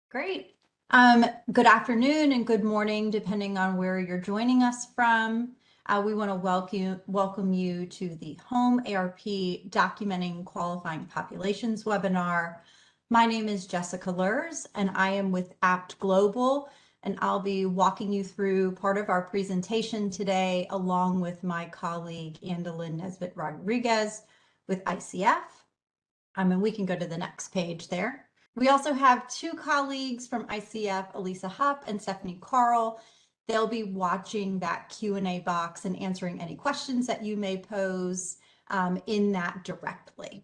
Great. Good afternoon and good morning, depending on where you're joining us from. We want to welcome you to the HOME-ARP Documenting Qualifying Populations webinar. My name is Jessica Lurs, and I am with APT Global, and I'll be walking you through part of our presentation today, along with my colleague, Andalyn Nesbitt Rodriguez with ICF. And we can go to the next page there. We also have two colleagues from ICF, Elisa Hupp and Stephanie Carl. They'll be watching that Q&A box and answering any questions that you may pose in that directly.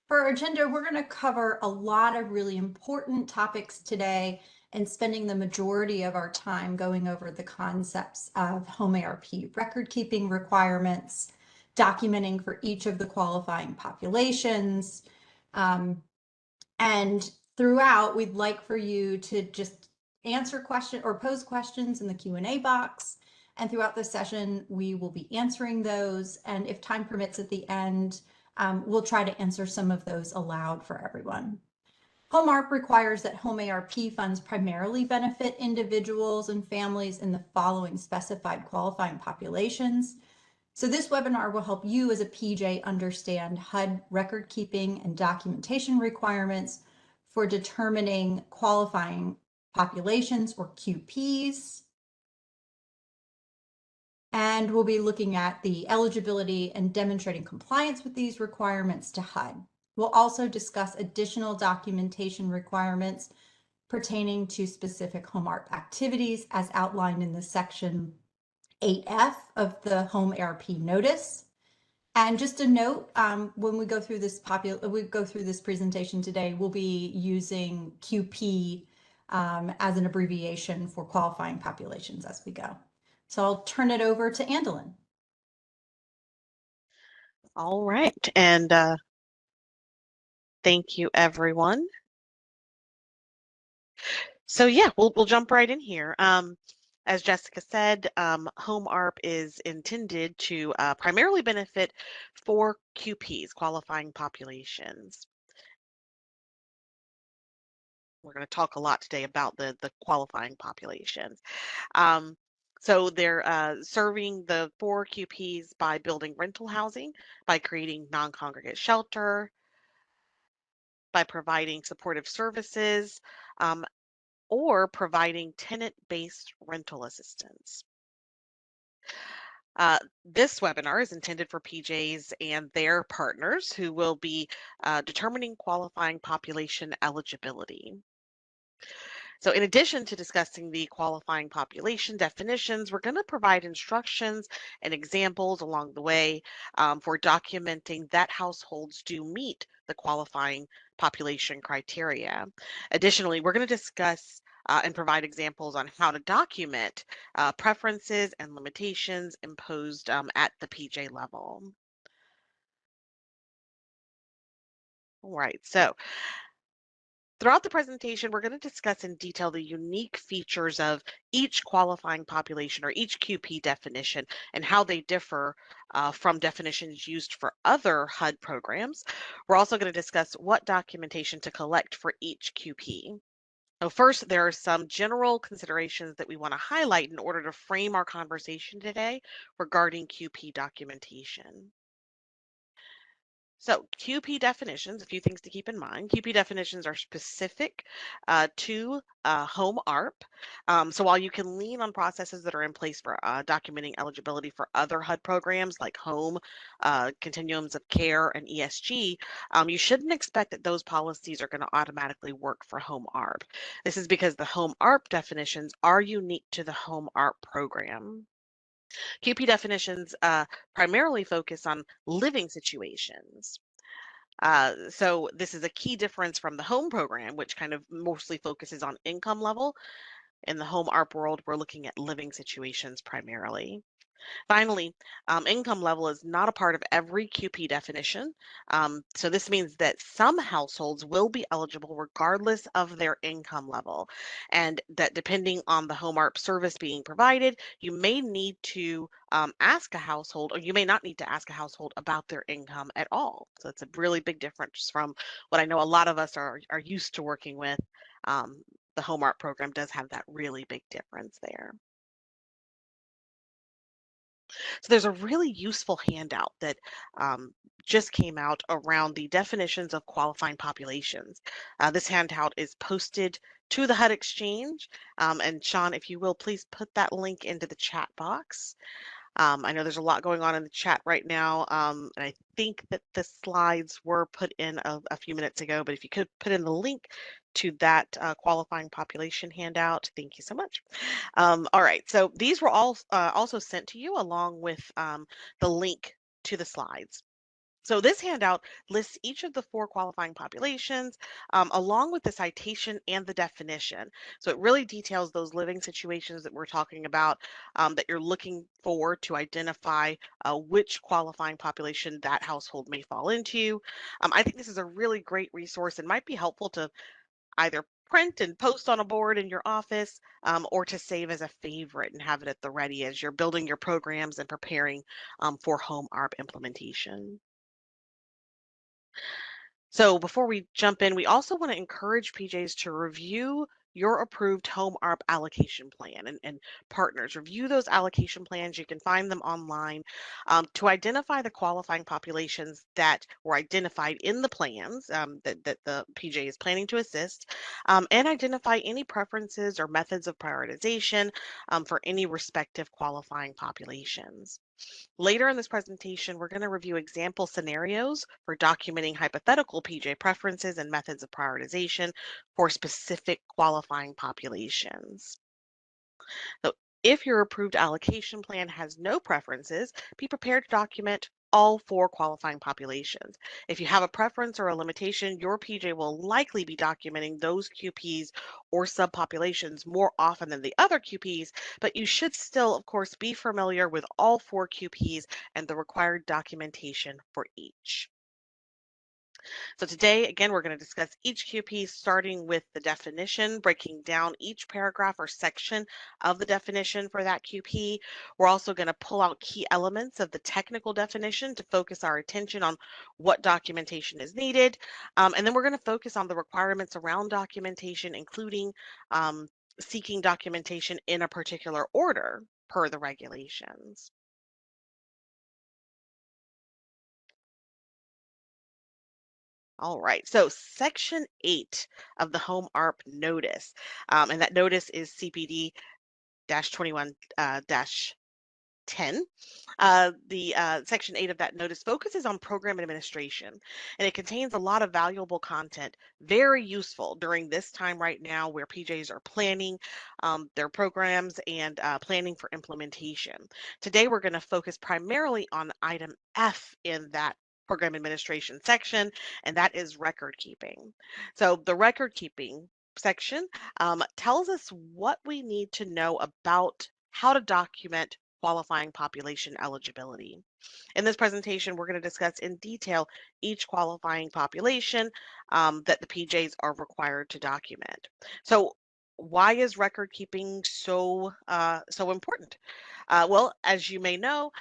For our agenda, we're going to cover a lot of really important topics today and spending the majority of our time going over the concepts of HOME-ARP record keeping requirements, documenting for each of the qualifying populations, and throughout, we'd like for you to just answer questions or pose questions in the Q&A box. And throughout the session, we will be answering those. And if time permits at the end, we'll try to answer some of those aloud for everyone. HOME-ARP requires that HOME-ARP funds primarily benefit individuals and families in the following specified qualifying populations. So this webinar will help you as a PJ understand HUD record keeping and documentation requirements for determining qualifying populations or QPs. And we'll be looking at the eligibility and demonstrating compliance with these requirements to HUD. We'll also discuss additional documentation requirements pertaining to specific HOME-ARP activities as outlined in the section 8F of the HOME-ARP notice. And just a note, when we go through this presentation today, we'll be using QP as an abbreviation for qualifying populations as we go. So I'll turn it over to Andalyn. All right, and thank you, everyone. So yeah, we'll jump right in here. As Jessica said, HOME-ARP is intended to primarily benefit 4 QPs, qualifying populations. We're going to talk a lot today about the qualifying populations. So they're serving the 4 QPs by building rental housing, by creating non-congregate shelter, by providing supportive services, or providing tenant-based rental assistance. This webinar is intended for PJs and their partners who will be determining qualifying population eligibility. So in addition to discussing the qualifying population definitions, we're going to provide instructions and examples along the way for documenting that households do meet the qualifying population criteria. Additionally, we're going to discuss and provide examples on how to document preferences and limitations imposed at the PJ level. All right, so throughout the presentation, we're going to discuss in detail the unique features of each qualifying population or each QP definition and how they differ from definitions used for other HUD programs. We're also going to discuss what documentation to collect for each QP. So first, there are some general considerations that we want to highlight in order to frame our conversation today regarding QP documentation. So QP definitions, a few things to keep in mind. QP definitions are specific to HOME-ARP. So while you can lean on processes that are in place for documenting eligibility for other HUD programs like HOME, Continuums of Care, and ESG, you shouldn't expect that those policies are going to automatically work for HOME-ARP. This is because the HOME-ARP definitions are unique to the HOME-ARP program. QP definitions primarily focus on living situations. So this is a key difference from the HOME program, which kind of mostly focuses on income level. In the HOME-ARP world, we're looking at living situations primarily. Finally, income level is not a part of every QP definition. So this means that some households will be eligible regardless of their income level, and that depending on the home ARP service being provided, you may need to ask a household, or you may not need to ask a household about their income at all. So it's a really big difference from what I know a lot of us are used to working with. Um, the home ARP program does have that really big difference there. So there's a really useful handout that um, just came out around the definitions of qualifying populations. This handout is posted to the HUD Exchange. And Sean, if you will, please put that link into the chat box. I know there's a lot going on in the chat right now, and I think that the slides were put in a few minutes ago, but if you could put in the link to that qualifying population handout, thank you so much. All right, so these were all also sent to you along with the link to the slides. So this handout lists each of the four qualifying populations along with the citation and the definition. So it really details those living situations that we're talking about that you're looking for to identify which qualifying population that household may fall into. I think this is a really great resource and might be helpful to either print and post on a board in your office or to save as a favorite and have it at the ready as you're building your programs and preparing for home ARP implementation. So before we jump in, we also want to encourage PJs to review your approved home ARP allocation plan and partners. Review those allocation plans. You can find them online to identify the qualifying populations that were identified in the plans that the PJ is planning to assist, and identify any preferences or methods of prioritization for any respective qualifying populations. Later in this presentation, we're going to review example scenarios for documenting hypothetical PJ preferences and methods of prioritization for specific qualifying populations. So if your approved allocation plan has no preferences, be prepared to document all four qualifying populations. If you have a preference or a limitation, your PJ will likely be documenting those QPs or subpopulations more often than the other QPs, but you should still, of course, be familiar with all four QPs and the required documentation for each. So today, again, we're going to discuss each QP starting with the definition, breaking down each paragraph or section of the definition for that QP. We're also going to pull out key elements of the technical definition to focus our attention on what documentation is needed. And then we're going to focus on the requirements around documentation, including seeking documentation in a particular order per the regulations. All right, so Section 8 of the Home ARP notice, and that notice is CPD 21 10. The Section 8 of that notice focuses on program administration, and it contains a lot of valuable content, very useful during this time right now where PJs are planning their programs and planning for implementation. Today, we're going to focus primarily on item F in that program administration section, and that is record keeping. So the record keeping section tells us what we need to know about how to document qualifying population eligibility. In this presentation, we're going to discuss in detail each qualifying population that the PJs are required to document. So why is record keeping so important? Well, as you may know,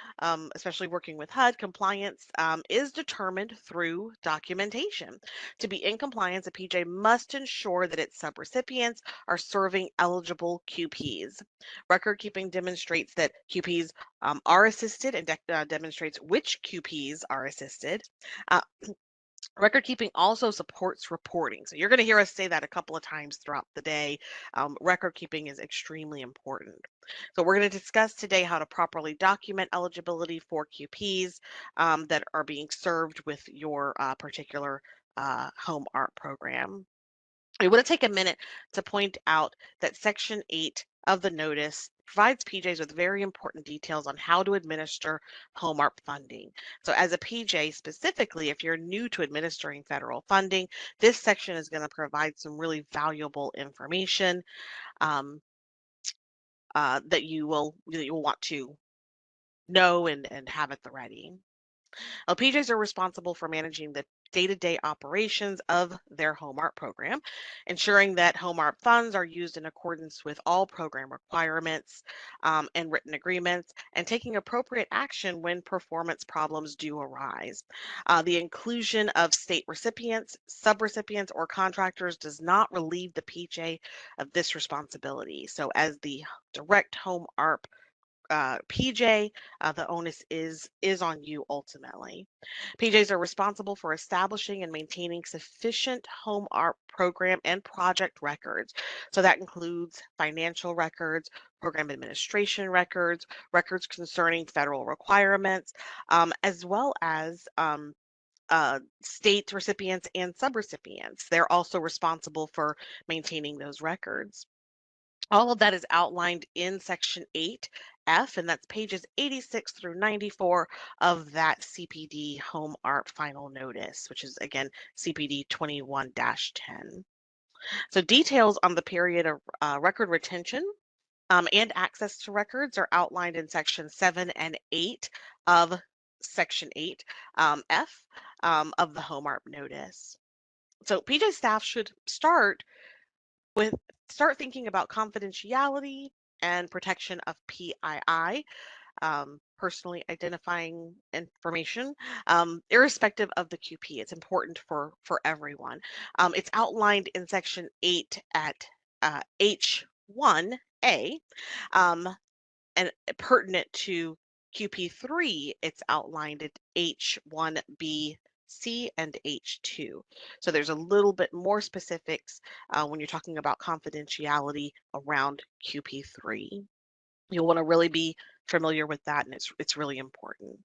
especially working with HUD, compliance is determined through documentation. To be in compliance, a PJ must ensure that its subrecipients are serving eligible QPs. Record keeping demonstrates that QPs are assisted and demonstrates which QPs are assisted. Uh, Record keeping also supports reporting. So you're going to hear us say that a couple of times throughout the day. Record keeping is extremely important. So we're going to discuss today how to properly document eligibility for QPs that are being served with your particular home art program. I want to take a minute to point out that Section 8 of the notice provides PJs with very important details on how to administer home ARP funding. So as a PJ specifically, if you're new to administering federal funding, this section is going to provide some really valuable information um, that you will want to know and have at the ready. PJs are responsible for managing the day-to-day operations of their HOME-ARP program, ensuring that HOME-ARP funds are used in accordance with all program requirements and written agreements, and taking appropriate action when performance problems do arise. The inclusion of state recipients, subrecipients, or contractors does not relieve the PJ of this responsibility. So as the direct HOME-ARP PJ, the onus is on you ultimately. PJs are responsible for establishing and maintaining sufficient home art program and project records. So that includes financial records, program administration records, records concerning federal requirements, as well as state recipients and subrecipients. They're also responsible for maintaining those records. All of that is outlined in Section 8F, and that's pages 86 through 94 of that CPD Home Art Final Notice, which is again CPD 21-10. So details on the period of record retention and access to records are outlined in Section 7 and 8 of Section 8F of the Home Art Notice. So PJ staff should start thinking about confidentiality and protection of PII, personally identifying information, irrespective of the QP. It's important for everyone. It's outlined in Section 8 at H1A, and pertinent to QP3, it's outlined at H1B. C and H2. So there's a little bit more specifics when you're talking about confidentiality around QP3. You'll want to really be familiar with that, and it's really important.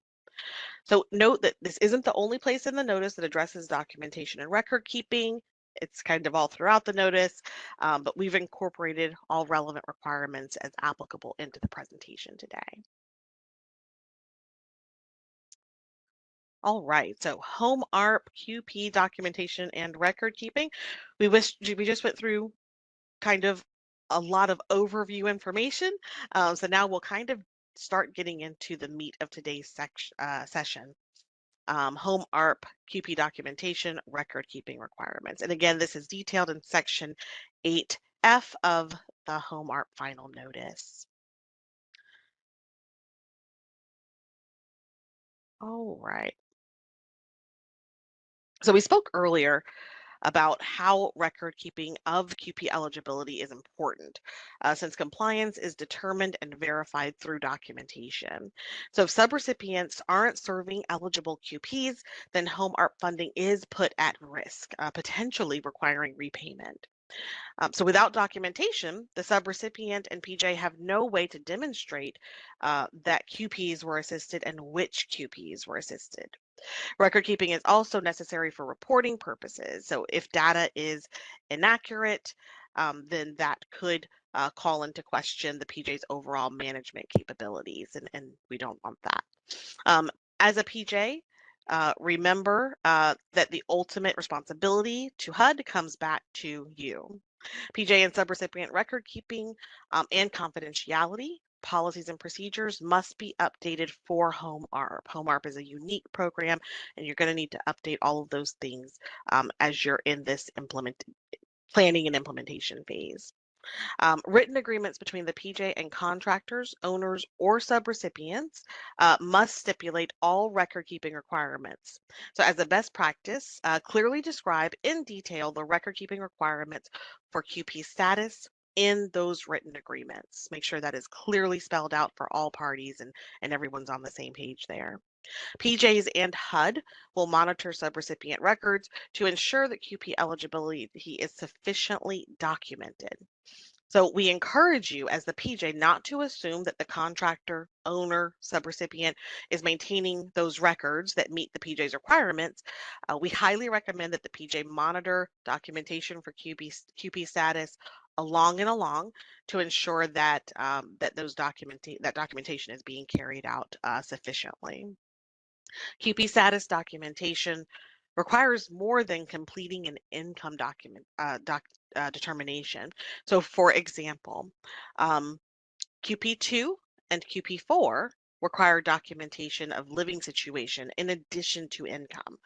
So note that this isn't the only place in the notice that addresses documentation and record keeping. It's kind of all throughout the notice, but we've incorporated all relevant requirements as applicable into the presentation today. All right, so Home ARP, QP documentation, and record keeping. We just went through kind of a lot of overview information. So now we'll kind of start getting into the meat of today's session. Home ARP, QP documentation, record keeping requirements. And again, this is detailed in Section 8F of the Home ARP Final Notice. All right. So we spoke earlier about how record keeping of QP eligibility is important, since compliance is determined and verified through documentation. So if subrecipients aren't serving eligible QPs, then Home ARP funding is put at risk, potentially requiring repayment. So without documentation, the subrecipient and PJ have no way to demonstrate that QPs were assisted and which QPs were assisted. Record keeping is also necessary for reporting purposes. So if data is inaccurate, then that could call into question the PJ's overall management capabilities, and we don't want that. As a PJ, remember that the ultimate responsibility to HUD comes back to you. PJ and subrecipient record keeping and confidentiality policies and procedures must be updated for Home ARP. Home ARP is a unique program, and you're going to need to update all of those things as you're in this planning and implementation phase. Written agreements between the PJ and contractors, owners, or subrecipients must stipulate all record-keeping requirements. So as a best practice, clearly describe in detail the record-keeping requirements for QP status in those written agreements. Make sure that is clearly spelled out for all parties and everyone's on the same page there. PJs and HUD will monitor subrecipient records to ensure that QP eligibility is sufficiently documented. So we encourage you as the PJ not to assume that the contractor, owner, subrecipient is maintaining those records that meet the PJ's requirements. We highly recommend that the PJ monitor documentation for QP status along to ensure that that documentation is being carried out sufficiently. QP status documentation requires more than completing an income determination. So for example, QP2 and QP4 require documentation of living situation in addition to income.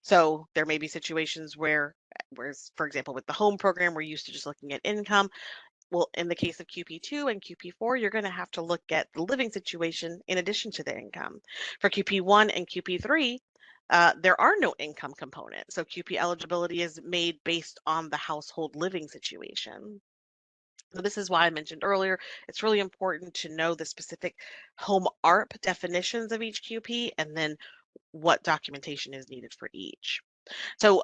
So there may be situations whereas, for example, with the home program, we're used to just looking at income. Well, in the case of QP2 and QP4, you're going to have to look at the living situation in addition to the income. For QP1 and QP3, there are no income components. So QP eligibility is made based on the household living situation. So this is why I mentioned earlier, it's really important to know the specific HOME-ARP definitions of each QP and then what documentation is needed for each. So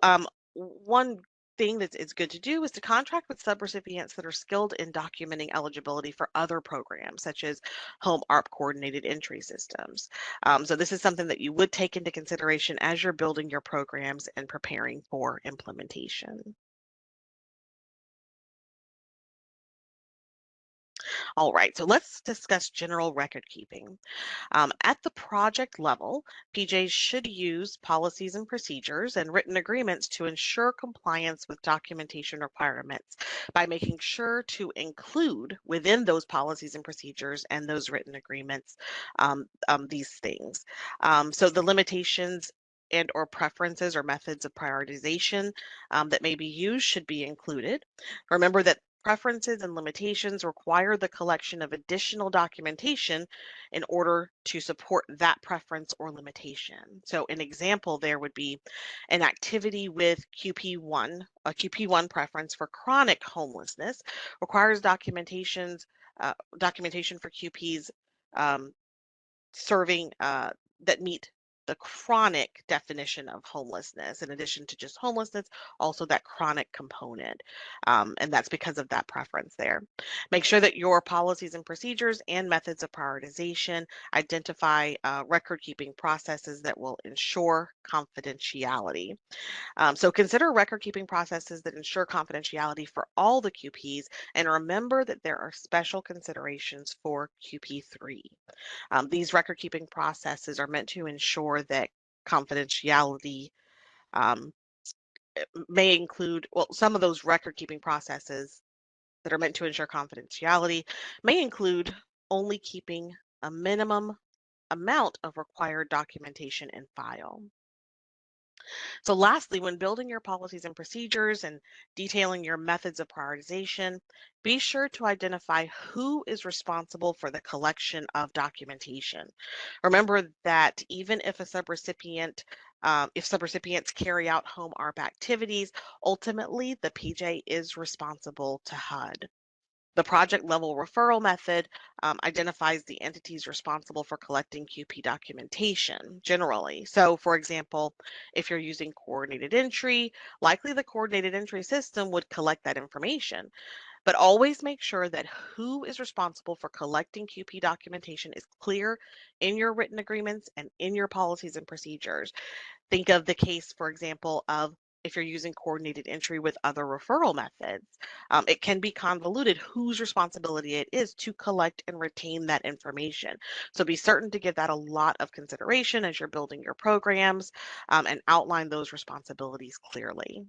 one thing that it's good to do is to contract with subrecipients that are skilled in documenting eligibility for other programs, such as HOME-ARP coordinated entry systems. So this is something that you would take into consideration as you're building your programs and preparing for implementation. All right, so let's discuss general record keeping. At the project level, PJs should use policies and procedures and written agreements to ensure compliance with documentation requirements by making sure to include within those policies and procedures and those written agreements these things. So the limitations and or preferences or methods of prioritization that may be used should be included. Remember that preferences and limitations require the collection of additional documentation in order to support that preference or limitation. So an example there would be an activity with QP1, a QP1 preference for chronic homelessness requires documentation for QPs um, serving that meet the chronic definition of homelessness, in addition to just homelessness, also that chronic component. And that's because of that preference there. Make sure that your policies and procedures and methods of prioritization identify record keeping processes that will ensure confidentiality. So consider record keeping processes that ensure confidentiality for all the QPs, and remember that there are special considerations for QP3. These record keeping processes are meant to ensure that confidentiality um, may include, well, some of those record keeping processes that are meant to ensure confidentiality may include only keeping a minimum amount of required documentation in file. So lastly, when building your policies and procedures and detailing your methods of prioritization, be sure to identify who is responsible for the collection of documentation. Remember that even if a subrecipient if subrecipients carry out HOME-ARP activities, ultimately the PJ is responsible to HUD. The project level referral method identifies the entities responsible for collecting QP documentation generally. So, for example, if you're using coordinated entry, likely the coordinated entry system would collect that information. But always make sure that who is responsible for collecting QP documentation is clear in your written agreements and in your policies and procedures. Think of the case, for example, of if you're using coordinated entry with other referral methods. It can be convoluted whose responsibility it is to collect and retain that information. So be certain to give that a lot of consideration as you're building your programs and outline those responsibilities clearly.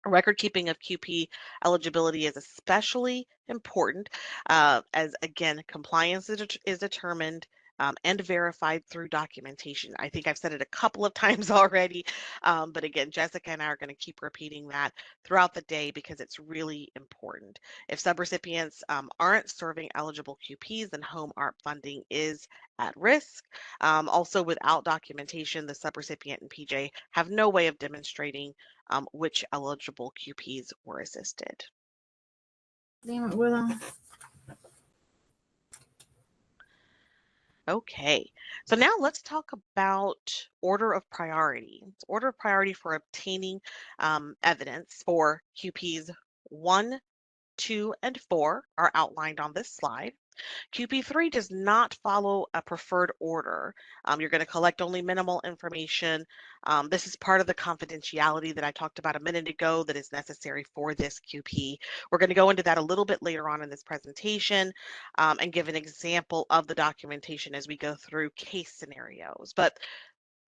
Record keeping of QP eligibility is especially important as, again, compliance is determined and verified through documentation. I think I've said it a couple of times already, but again, Jessica and I are going to keep repeating that throughout the day because it's really important. If subrecipients aren't serving eligible QPs, then HOME-ARP funding is at risk. Also, without documentation, the subrecipient and PJ have no way of demonstrating which eligible QPs were assisted. Okay, so now let's talk about order of priority. It's order of priority for obtaining evidence for QPs 1, 2, and 4 are outlined on this slide. QP3 does not follow a preferred order. You're going to collect only minimal information. This is part of the confidentiality that I talked about a minute ago that is necessary for this QP. We're going to go into that a little bit later on in this presentation and give an example of the documentation as we go through case scenarios. But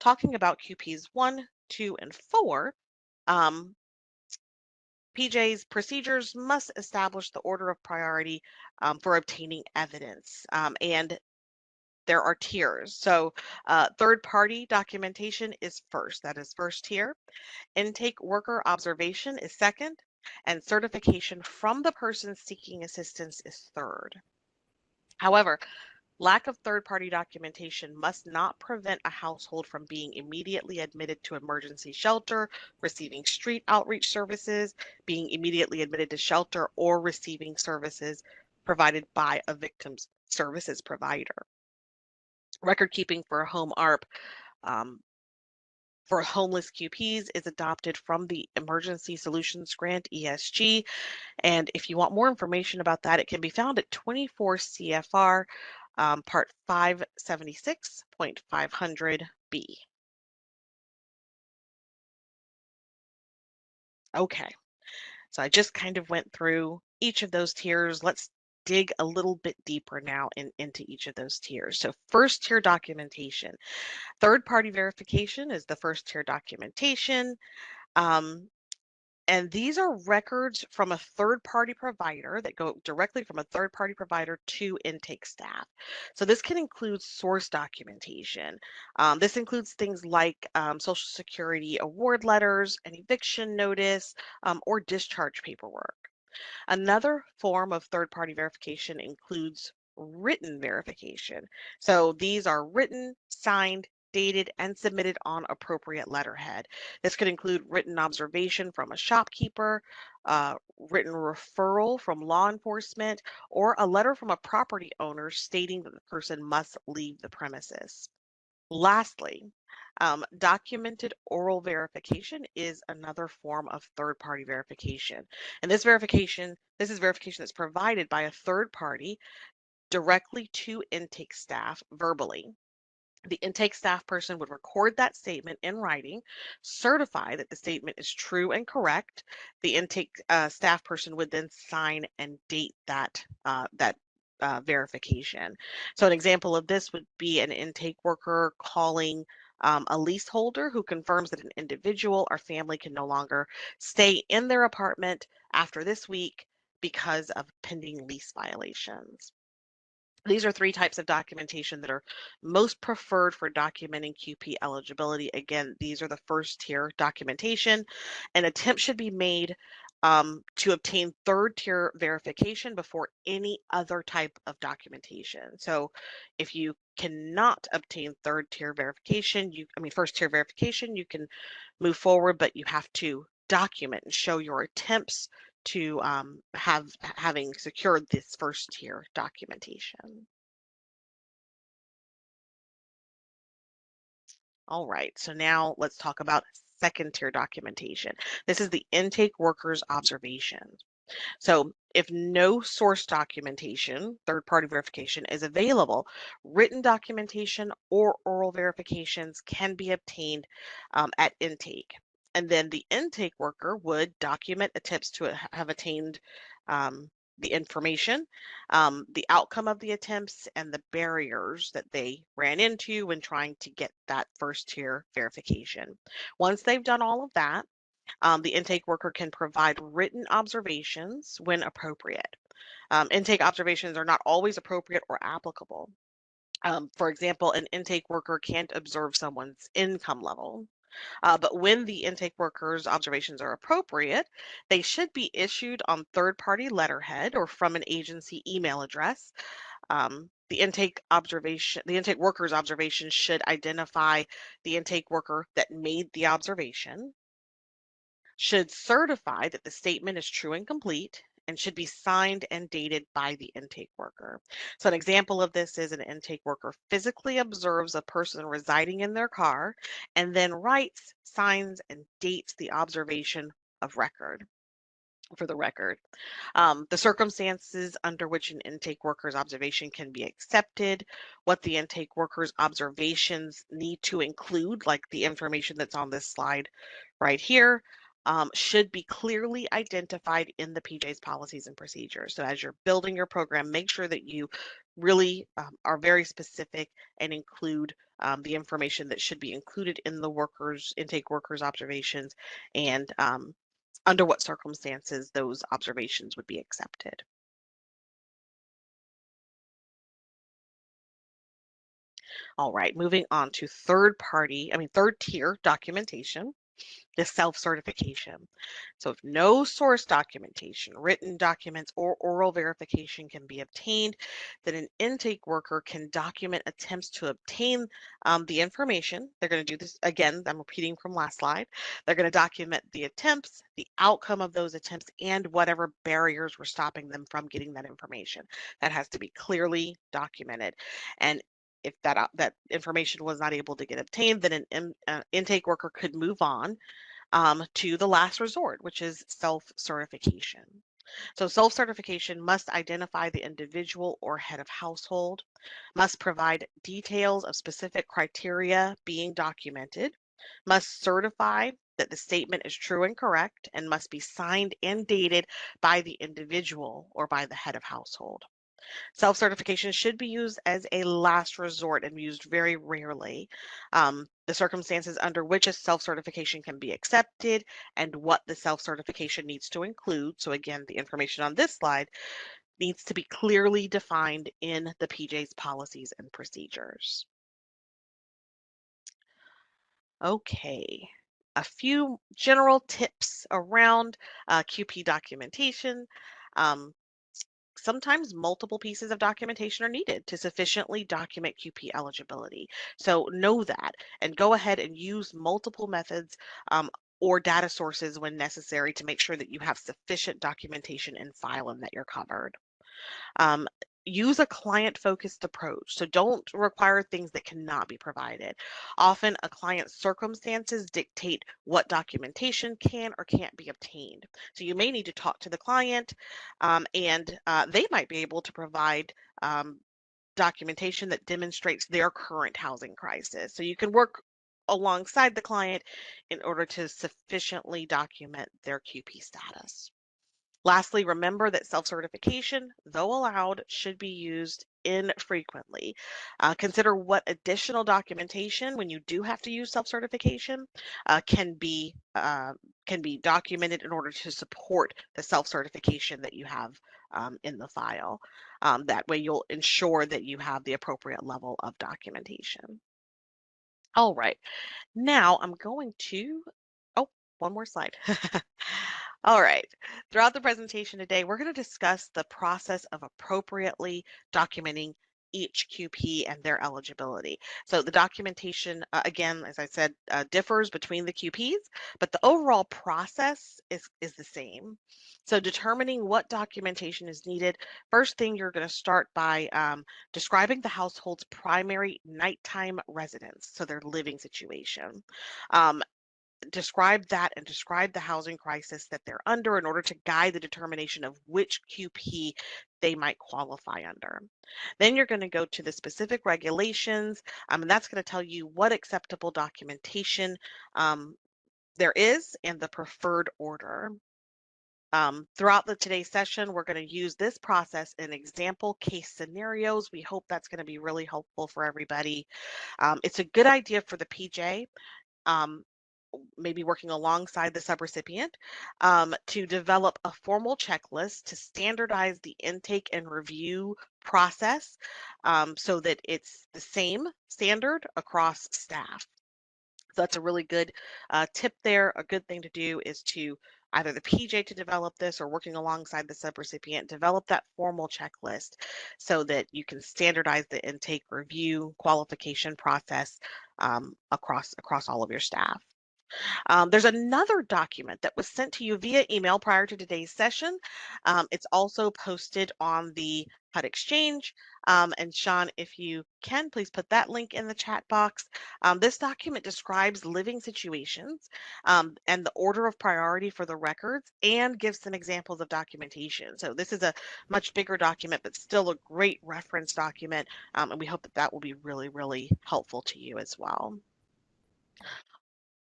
talking about QPs 1, 2, and 4, PJ's procedures must establish the order of priority for obtaining evidence. And there are tiers. So third-party documentation is first. That is first tier. Intake worker observation is second. And certification from the person seeking assistance is third. However, lack of third-party documentation must not prevent a household from being immediately admitted to emergency shelter, receiving street outreach services, being immediately admitted to shelter, or receiving services provided by a victim's services provider. Record keeping for a HOME-ARP for homeless QPs is adopted from the Emergency Solutions Grant, ESG. And if you want more information about that, it can be found at 24 CFR Part 576.500B. Okay, so I just kind of went through each of those tiers. Let's dig a little bit deeper now into each of those tiers. So first tier documentation. Third-party verification is the first tier documentation. Um, And these are records from a third-party provider that go directly from a third-party provider to intake staff. So this can include source documentation. This includes things like Social Security award letters, an eviction notice, or discharge paperwork. Another form of third-party verification includes written verification. So these are written, signed, dated, and submitted on appropriate letterhead. This could include written observation from a shopkeeper, written referral from law enforcement, or a letter from a property owner stating that the person must leave the premises. Lastly, documented oral verification is another form of third-party verification. And this is verification that's provided by a third party directly to intake staff verbally. The intake staff person would record that statement in writing, certify that the statement is true and correct. The intake staff person would then sign and date that verification. So an example of this would be an intake worker calling a leaseholder who confirms that an individual or family can no longer stay in their apartment after this week because of pending lease violations. These are three types of documentation that are most preferred for documenting QP eligibility. Again, these are the first tier documentation. An attempt should be made to obtain third tier verification before any other type of documentation. So if you cannot obtain third tier verification, first tier verification, you can move forward, but you have to document and show your attempts to having secured this first tier documentation. All right, so now let's talk about second tier documentation. This is the intake worker's observation. So if no source documentation, third-party verification is available, written documentation or oral verifications can be obtained at intake. And then the intake worker would document attempts to have attained the information, the outcome of the attempts, and the barriers that they ran into when trying to get that first tier verification. Once they've done all of that, the intake worker can provide written observations when appropriate. Intake observations are not always appropriate or applicable. For example, an intake worker can't observe someone's income level. But when the intake worker's observations are appropriate, they should be issued on third-party letterhead or from an agency email address. The intake worker's observation should identify the intake worker that made the observation, should certify that the statement is true and complete, and should be signed and dated by the intake worker. So an example of this is an intake worker physically observes a person residing in their car and then writes, signs, and dates the observation of record for the record. The circumstances under which an intake worker's observation can be accepted, what the intake worker's observations need to include, like the information that's on this slide right here, should be clearly identified in the PJ's policies and procedures. So as you're building your program, make sure that you really are very specific and include the information that should be included in the intake workers observations, and under what circumstances those observations would be accepted. All right, moving on to third tier documentation, the self-certification. So if no source documentation, written documents, or oral verification can be obtained, then an intake worker can document attempts to obtain the information. They're going to do this again. I'm repeating from last slide. They're going to document the attempts, the outcome of those attempts, and whatever barriers were stopping them from getting that information. That has to be clearly documented. And if that information was not able to get obtained, then an intake worker could move on to the last resort, which is self-certification. So self-certification must identify the individual or head of household, must provide details of specific criteria being documented, must certify that the statement is true and correct, and must be signed and dated by the individual or by the head of household. Self-certification should be used as a last resort and used very rarely. The circumstances under which a self-certification can be accepted and what the self-certification needs to include. So again, the information on this slide needs to be clearly defined in the PJ's policies and procedures. Okay, a few general tips around QP documentation. Um, Sometimes multiple pieces of documentation are needed to sufficiently document QP eligibility. So know that and go ahead and use multiple methods or data sources when necessary to make sure that you have sufficient documentation in file and that you're covered. Um, Use a client-focused approach. So don't require things that cannot be provided. Often a client's circumstances dictate what documentation can or can't be obtained. So you may need to talk to the client and they might be able to provide documentation that demonstrates their current housing crisis. So you can work alongside the client in order to sufficiently document their QP status. Lastly, remember that self-certification, though allowed, should be used infrequently. Consider what additional documentation, when you do have to use self-certification, can be documented in order to support the self-certification that you have in the file. That way, you'll ensure that you have the appropriate level of documentation. All right, now I'm going to, oh, one more slide. All right. Throughout the presentation today, we're going to discuss the process of appropriately documenting each QP and their eligibility. So the documentation, again, as I said, differs between the QPs, but the overall process is the same. So determining what documentation is needed, first thing you're going to start by describing the household's primary nighttime residence, so their living situation. Um, Describe that and describe the housing crisis that they're under in order to guide the determination of which QP they might qualify under. Then you're going to go to the specific regulations, and that's going to tell you what acceptable documentation there is and the preferred order. Throughout today's session, we're going to use this process in example case scenarios. We hope that's going to be really helpful for everybody. It's a good idea for the PJ. Um, Maybe working alongside the subrecipient to develop a formal checklist to standardize the intake and review process so that it's the same standard across staff. So that's a really good tip there. A good thing to do is to either the PJ to develop this or working alongside the subrecipient, develop that formal checklist so that you can standardize the intake review qualification process across all of your staff. There's another document that was sent to you via email prior to today's session. It's also posted on the HUD Exchange. And Sean, if you can, please put that link in the chat box. This document describes living situations and the order of priority for the records and gives some examples of documentation. So this is a much bigger document, but still a great reference document. And we hope that that will be really, really helpful to you as well.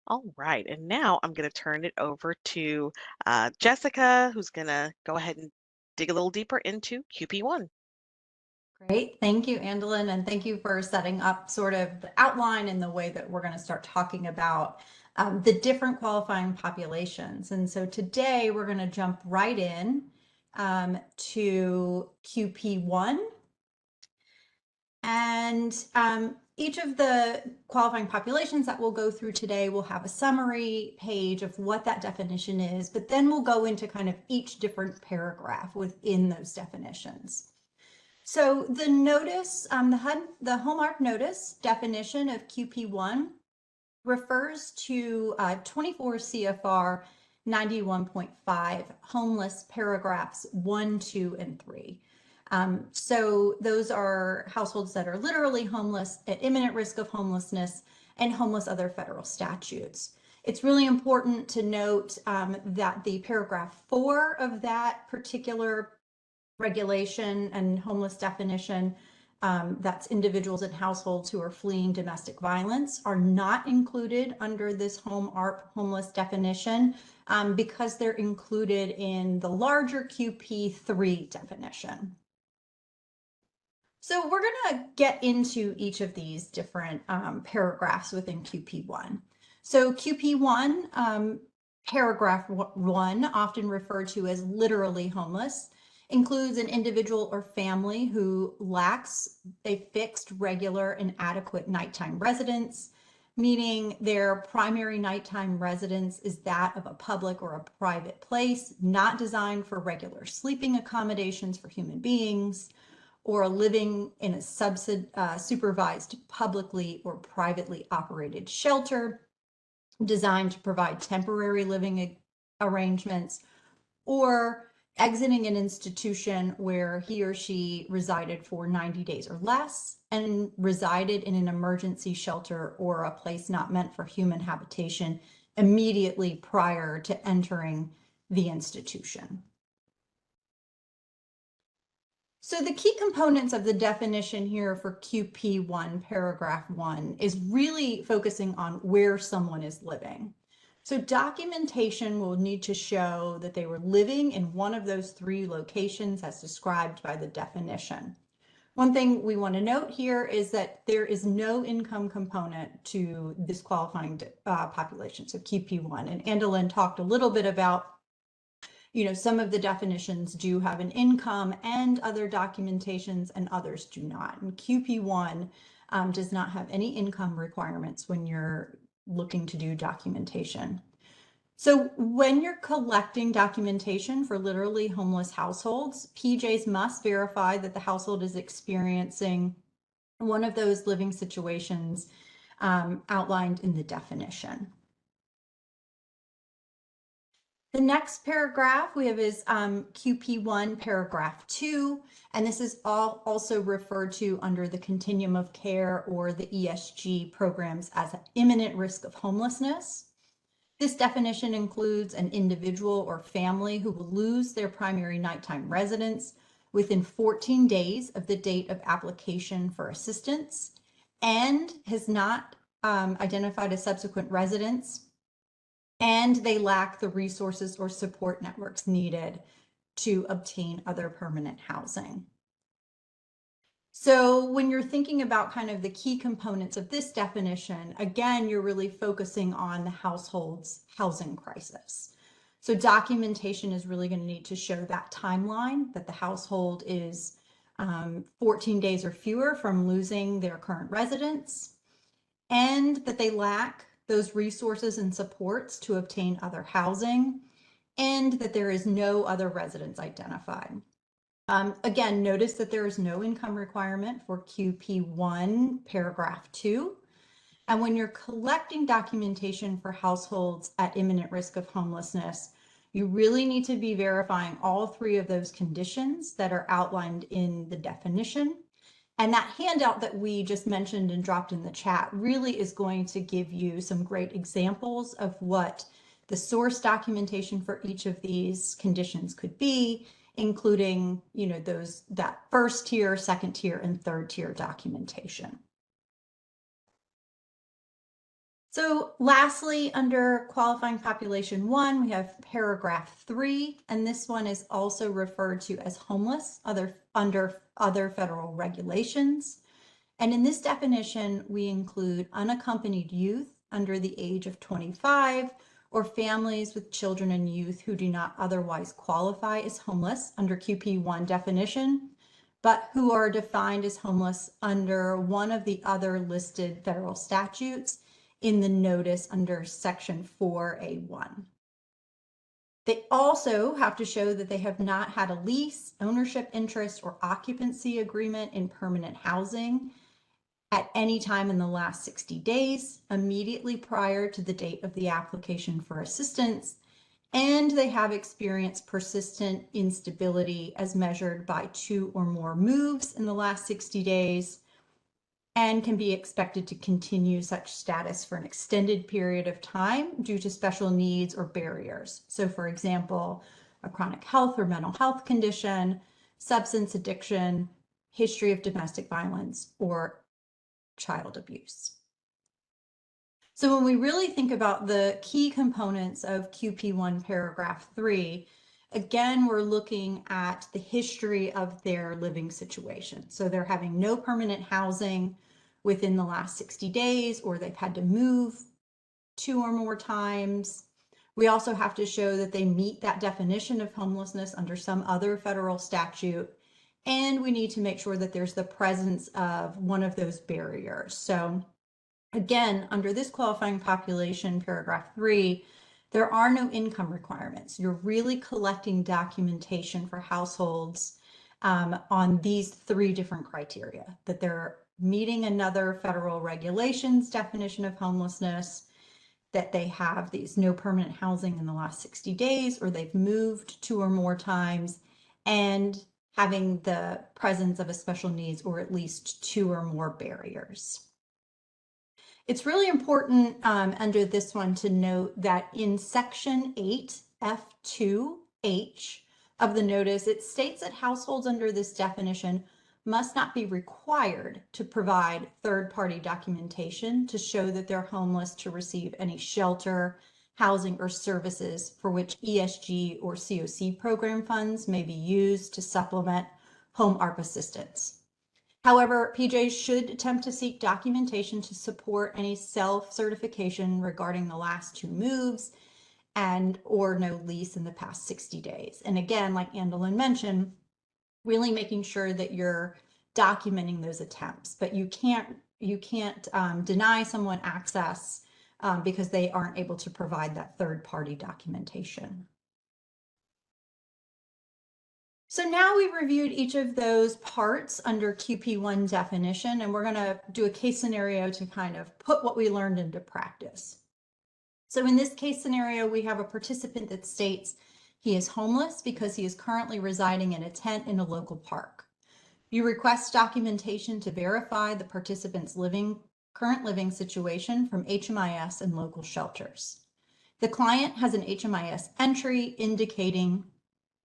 All right, and now I'm going to turn it over to Jessica, who's going to go ahead and dig a little deeper into QP1. Great. Thank you, Andalyn, and thank you for setting up sort of the outline and the way that we're going to start talking about the different qualifying populations. And so today we're going to jump right in to QP1. And each of the qualifying populations that we'll go through today will have a summary page of what that definition is, but then we'll go into kind of each different paragraph within those definitions. So the notice, the HOME-ARP notice definition of QP1 refers to 24 CFR 91.5 homeless paragraphs 1, 2, and 3. So those are households that are literally homeless, at imminent risk of homelessness, and homeless other federal statutes. It's really important to note that the paragraph 4 of that particular regulation and homeless definition, that's individuals and households who are fleeing domestic violence, are not included under this HOME-ARP homeless definition because they're included in the larger QP3 definition. So we're going to get into each of these different paragraphs within QP1. So QP1, paragraph 1, often referred to as literally homeless, includes an individual or family who lacks a fixed, regular, and adequate nighttime residence, meaning their primary nighttime residence is that of a public or a private place, not designed for regular sleeping accommodations for human beings, or living in a supervised publicly or privately operated shelter designed to provide temporary living arrangements, or exiting an institution where he or she resided for 90 days or less and resided in an emergency shelter or a place not meant for human habitation immediately prior to entering the institution. So the key components of the definition here for QP1 paragraph 1 is really focusing on where someone is living. So documentation will need to show that they were living in one of those 3 locations as described by the definition. One thing we want to note here is that there is no income component to this qualifying population, so QP1. And Andalyn talked a little bit about, some of the definitions do have an income and other documentations and others do not. And QP1 does not have any income requirements when you're looking to do documentation. So when you're collecting documentation for literally homeless households, PJs must verify that the household is experiencing one of those living situations outlined in the definition. The next paragraph we have is QP1 paragraph 2, and this is also referred to under the continuum of care or the ESG programs as an imminent risk of homelessness. This definition includes an individual or family who will lose their primary nighttime residence within 14 days of the date of application for assistance and has not identified a subsequent residence, and they lack the resources or support networks needed to obtain other permanent housing. So when you're thinking about kind of the key components of this definition, again, you're really focusing on the household's housing crisis. So documentation is really going to need to show that timeline, that the household is 14 days or fewer from losing their current residence, and that they lack those resources and supports to obtain other housing, and that there is no other residence identified. Again, notice that there is no income requirement for QP1 paragraph 2. And when you're collecting documentation for households at imminent risk of homelessness, you really need to be verifying all 3 of those conditions that are outlined in the definition. And that handout that we just mentioned and dropped in the chat really is going to give you some great examples of what the source documentation for each of these conditions could be, including, that first tier, second tier, and third tier documentation. So lastly, under qualifying population 1, we have paragraph 3, and this one is also referred to as homeless under other federal regulations. And in this definition, we include unaccompanied youth under the age of 25 or families with children and youth who do not otherwise qualify as homeless under QP1 definition, but who are defined as homeless under one of the other listed federal statutes in the notice under Section 4A1. They also have to show that they have not had a lease, ownership interest, or occupancy agreement in permanent housing at any time in the last 60 days, immediately prior to the date of the application for assistance, and they have experienced persistent instability as measured by 2 or more moves in the last 60 days, and can be expected to continue such status for an extended period of time due to special needs or barriers. So for example, a chronic health or mental health condition, substance addiction, history of domestic violence, or child abuse. So when we really think about the key components of QP1 paragraph 3, again, we're looking at the history of their living situation. So they're having no permanent housing within the last 60 days, or they've had to move 2 or more times. We also have to show that they meet that definition of homelessness under some other federal statute. And we need to make sure that there's the presence of one of those barriers. So again, under this qualifying population, paragraph 3, there are no income requirements. You're really collecting documentation for households on these 3 different criteria: that they're meeting another federal regulations definition of homelessness, that they have these no permanent housing in the last 60 days, or they've moved 2 or more times, and having the presence of a special needs or at least 2 or more barriers. It's really important under this one to note that in section 8 F2H of the notice, it states that households under this definition must not be required to provide third-party documentation to show that they're homeless to receive any shelter, housing, or services for which ESG or COC program funds may be used to supplement HOME-ARP assistance. However, PJs should attempt to seek documentation to support any self-certification regarding the last 2 moves and or no lease in the past 60 days. And again, like Andalyn mentioned, really making sure that you're documenting those attempts, but you can't deny someone access because they aren't able to provide that third-party documentation. So now we've reviewed each of those parts under QP1 definition, and we're going to do a case scenario to kind of put what we learned into practice. So in this case scenario, we have a participant that states he is homeless because he is currently residing in a tent in a local park. You request documentation to verify the participant's current living situation from HMIS and local shelters. The client has an HMIS entry indicating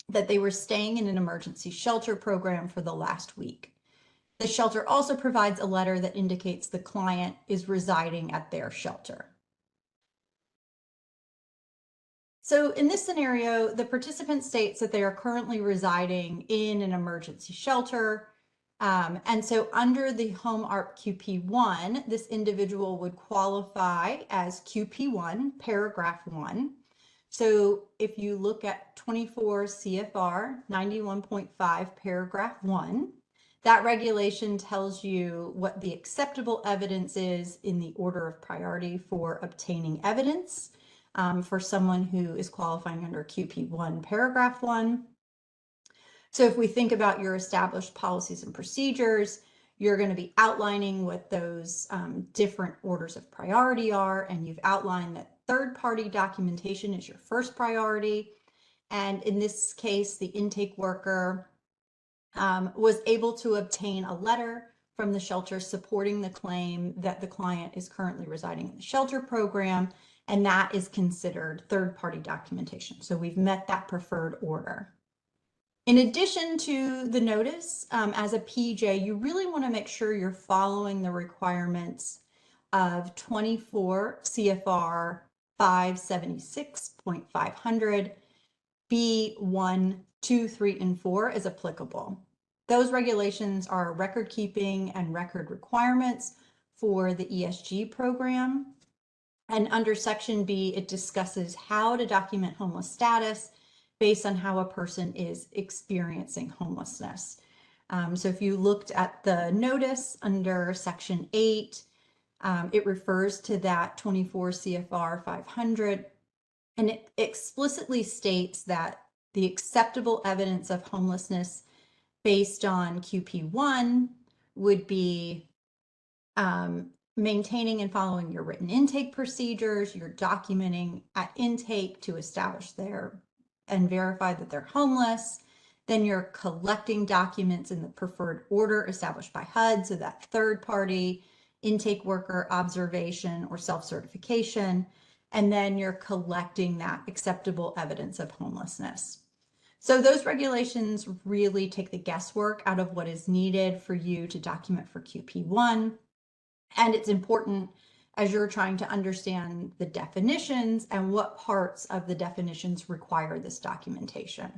that they were staying in an emergency shelter program for the last week. The shelter also provides a letter that indicates the client is residing at their shelter. So in this scenario, the participant states that they are currently residing in an emergency shelter. And so under the HOME-ARP QP1, this individual would qualify as QP1, paragraph 1. So if you look at 24 CFR 91.5 paragraph 1, that regulation tells you what the acceptable evidence is in the order of priority for obtaining evidence for someone who is qualifying under QP1 paragraph 1. So if we think about your established policies and procedures, you're going to be outlining what those different orders of priority are, and you've outlined that third-party documentation is your first priority. And in this case, the intake worker was able to obtain a letter from the shelter supporting the claim that the client is currently residing in the shelter program, and that is considered third-party documentation. So we've met that preferred order. In addition to the notice, as a PJ, you really want to make sure you're following the requirements of 24 CFR 576.500 B1, 2, 3, and 4 is applicable. Those regulations are record keeping and record requirements for the ESG program. And under Section B, it discusses how to document homeless status based on how a person is experiencing homelessness. So if you looked at the notice under Section 8, it refers to that 24 CFR 500, and it explicitly states that the acceptable evidence of homelessness based on QP1 would be maintaining and following your written intake procedures, you're documenting at intake to establish and verify that they're homeless. Then you're collecting documents in the preferred order established by HUD, so that third party intake worker observation or self-certification. And then you're collecting that acceptable evidence of homelessness. So those regulations really take the guesswork out of what is needed for you to document for QP1. And it's important as you're trying to understand the definitions and what parts of the definitions require this documentation.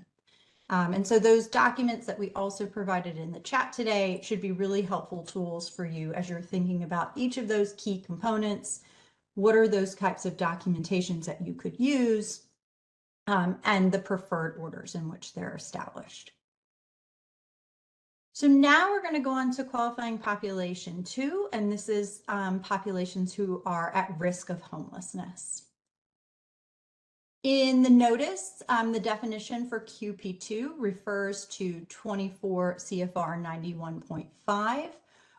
And so those documents that we also provided in the chat today should be really helpful tools for you as you're thinking about each of those key components. What are those types of documentations that you could use, and the preferred orders in which they're established. So now we're going to go on to qualifying population 2, and this is populations who are at risk of homelessness. In the notice, the definition for QP2 refers to 24 CFR 91.5,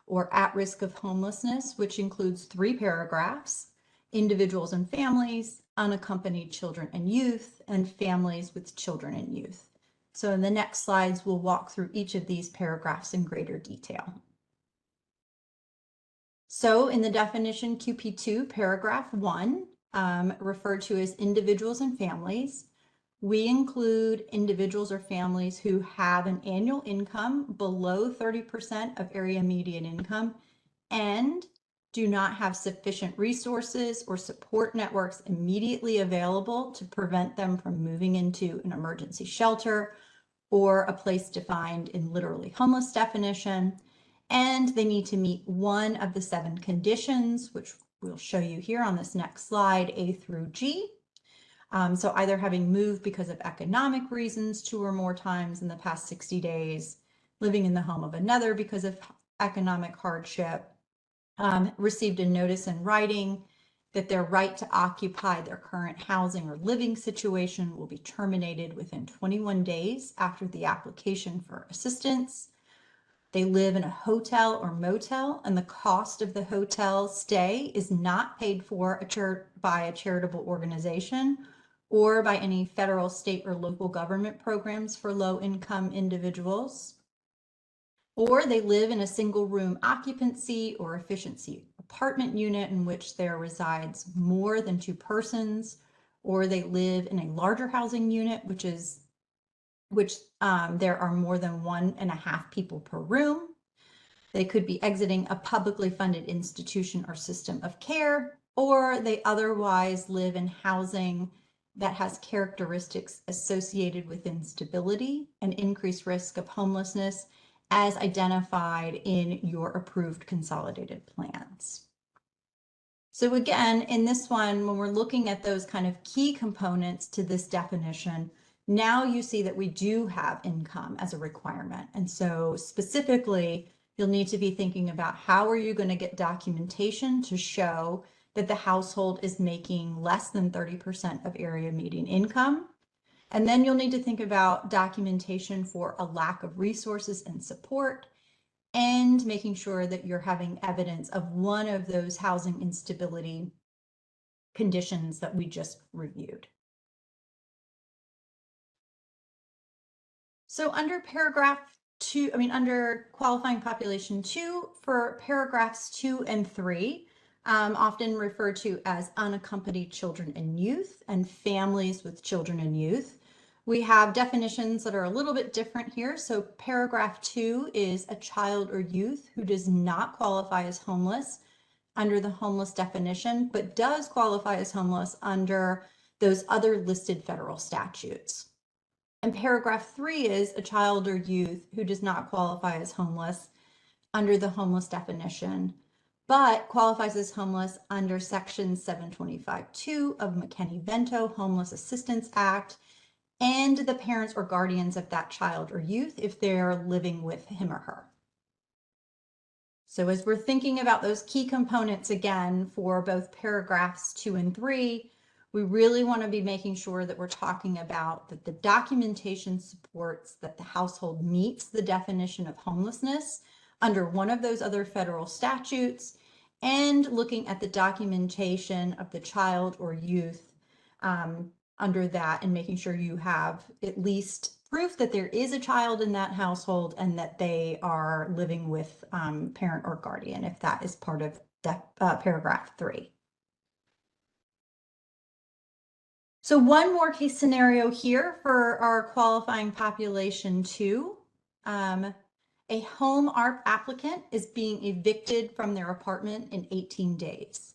or at risk of homelessness, which includes 3 paragraphs: individuals and families, unaccompanied children and youth, and families with children and youth. So in the next slides, we'll walk through each of these paragraphs in greater detail. So in the definition QP2, paragraph 1, referred to as individuals and families, we include individuals or families who have an annual income below 30% of area median income and do not have sufficient resources or support networks immediately available to prevent them from moving into an emergency shelter or a place defined in literally homeless definition. And they need to meet one of the 7 conditions, which we'll show you here on this next slide, A through G. So either having moved because of economic reasons 2 or more times in the past 60 days, living in the home of another because of economic hardship, received a notice in writing that their right to occupy their current housing or living situation will be terminated within 21 days after the application for assistance. They live in a hotel or motel, and the cost of the hotel stay is not paid for by a charitable organization or by any federal, state, or local government programs for low-income individuals. Or they live in a single room occupancy or efficiency apartment unit in which there resides more than 2 persons, or they live in a larger housing unit, which there are more than 1.5 people per room. They could be exiting a publicly funded institution or system of care, or they otherwise live in housing that has characteristics associated with instability and increased risk of homelessness as identified in your approved consolidated plans. So again, in this one, when we're looking at those kind of key components to this definition, now you see that we do have income as a requirement. And so specifically, you'll need to be thinking about how are you going to get documentation to show that the household is making less than 30% of area median income. And then you'll need to think about documentation for a lack of resources and support, and making sure that you're having evidence of one of those housing instability conditions that we just reviewed. So under under qualifying population 2, for paragraphs 2 and 3, often referred to as unaccompanied children and youth and families with children and youth, we have definitions that are a little bit different here. So paragraph 2 is a child or youth who does not qualify as homeless under the homeless definition, but does qualify as homeless under those other listed federal statutes. And paragraph 3 is a child or youth who does not qualify as homeless under the homeless definition, but qualifies as homeless under Section 725(2) of McKinney-Vento Homeless Assistance Act, and the parents or guardians of that child or youth if they're living with him or her. So as we're thinking about those key components again for both paragraphs 2 and 3, we really want to be making sure that we're talking about that the documentation supports that the household meets the definition of homelessness under one of those other federal statutes, and looking at the documentation of the child or youth under that, and making sure you have at least proof that there is a child in that household and that they are living with parent or guardian, if that is part of paragraph 3. So one more case scenario here for our qualifying population 2. A HOME-ARP applicant is being evicted from their apartment in 18 days.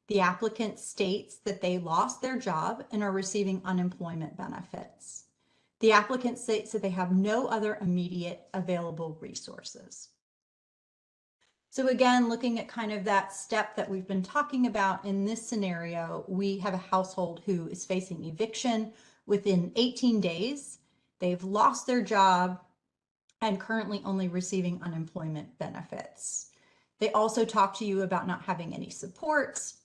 The applicant states that they lost their job and are receiving unemployment benefits. The applicant states that they have no other immediate available resources. So again, looking at kind of that step that we've been talking about in this scenario, we have a household who is facing eviction within 18 days. They've lost their job and currently only receiving unemployment benefits. They also talk to you about not having any supports.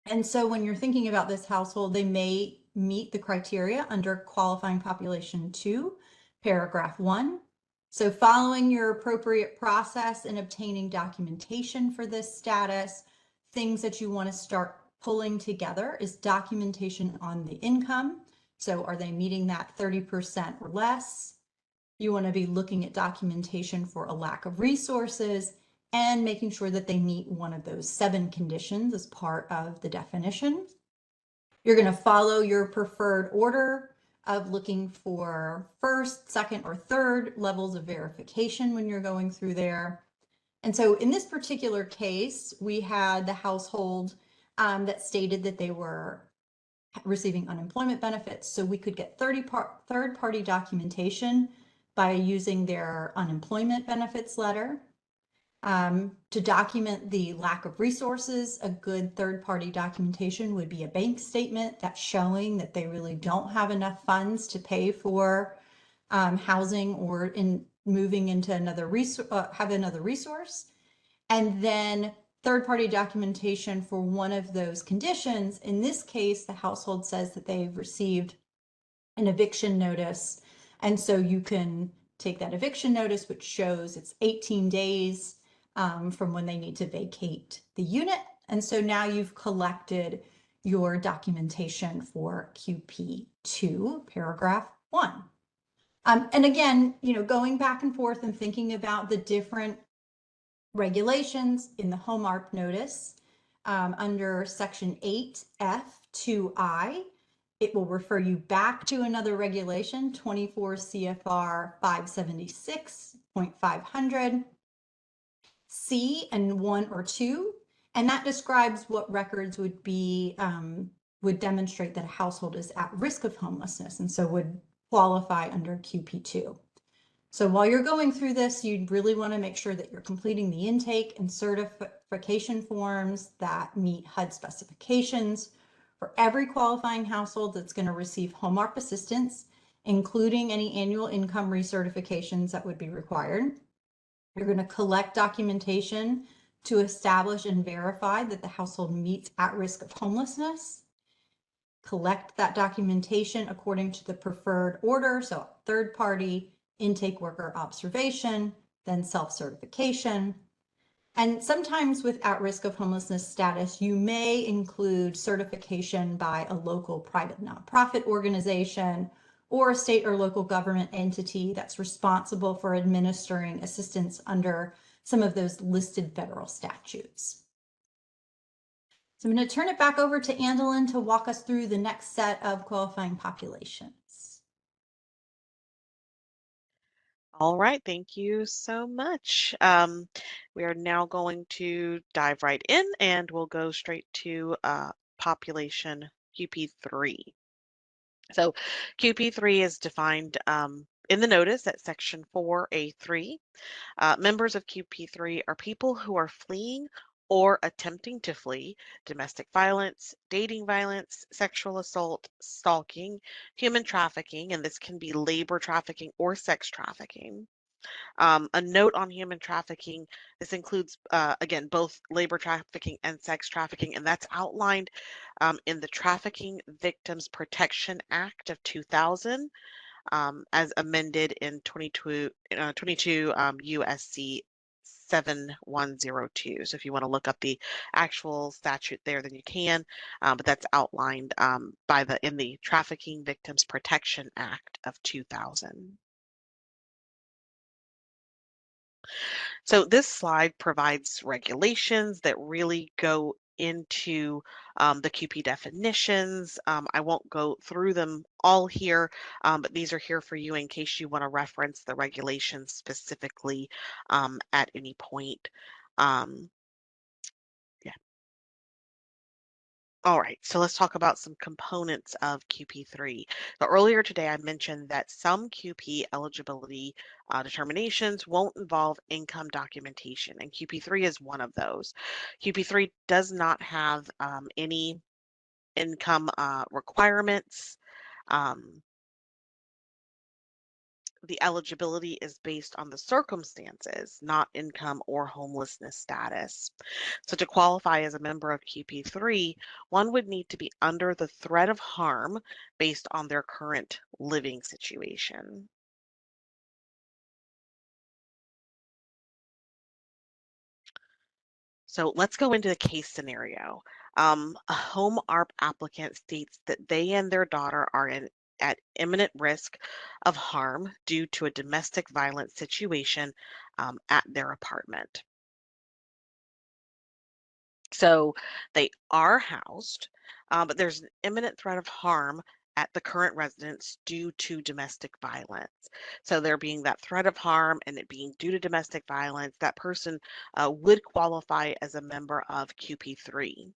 And so when you're thinking about this household, they may meet the criteria under qualifying population 2, paragraph 1. So following your appropriate process in obtaining documentation for this status, things that you want to start pulling together is documentation on the income. So are they meeting that 30% or less? You want to be looking at documentation for a lack of resources and making sure that they meet one of those 7 conditions as part of the definition. You're going to follow your preferred order of looking for first, second, or third levels of verification when you're going through there. And so in this particular case, we had the household that stated that they were receiving unemployment benefits. So we could get third-party documentation by using their unemployment benefits letter. To document the lack of resources, a good third-party documentation would be a bank statement that's showing that they really don't have enough funds to pay for housing or in moving into another resource. And then third-party documentation for one of those conditions. In this case, the household says that they've received an eviction notice. And so you can take that eviction notice, which shows it's 18 days from when they need to vacate the unit. And so now you've collected your documentation for QP2, paragraph 1. And again, going back and forth and thinking about the different regulations in the HOME-ARP notice under section 8F2I, it will refer you back to another regulation, 24 CFR 576.500 C and 1 or 2, and that describes what records would demonstrate that a household is at risk of homelessness and so would qualify under QP2. So while you're going through this, you really want to make sure that you're completing the intake and certification forms that meet HUD specifications for every qualifying household that's going to receive HOME-ARP assistance, including any annual income recertifications that would be required. You're going to collect documentation to establish and verify that the household meets at risk of homelessness. Collect that documentation according to the preferred order, so third party, intake worker observation, then self-certification. And sometimes with at risk of homelessness status, you may include certification by a local private nonprofit organization or a state or local government entity that's responsible for administering assistance under some of those listed federal statutes. So I'm going to turn it back over to Andalyn to walk us through the next set of qualifying populations. All right, thank you so much. We are now going to dive right in and we'll go straight to population QP3. So QP3 is defined in the notice at section 4A3. Members of QP3 are people who are fleeing or attempting to flee domestic violence, dating violence, sexual assault, stalking, human trafficking, and this can be labor trafficking or sex trafficking. A note on human trafficking, this includes, again, both labor trafficking and sex trafficking, and that's outlined in the Trafficking Victims Protection Act of 2000, as amended in 22 USC 7102. So if you want to look up the actual statute there, then you can, but that's outlined in the Trafficking Victims Protection Act of 2000. So this slide provides regulations that really go into the QP definitions. I won't go through them all here, but these are here for you in case you want to reference the regulations specifically at any point. Um, yeah. All right, so let's talk about some components of QP3. So earlier today, I mentioned that some QP eligibility determinations won't involve income documentation, and QP3 is one of those. QP3 does not have any income requirements. Um, the eligibility is based on the circumstances, not income or homelessness status. So to qualify as a member of QP3, one would need to be under the threat of harm based on their current living situation. So let's go into the case scenario. A HOME-ARP applicant states that they and their daughter are at imminent risk of harm due to a domestic violence situation at their apartment. So they are housed, but there's an imminent threat of harm at the current residence due to domestic violence. So there being that threat of harm and it being due to domestic violence, that person would qualify as a member of QP3.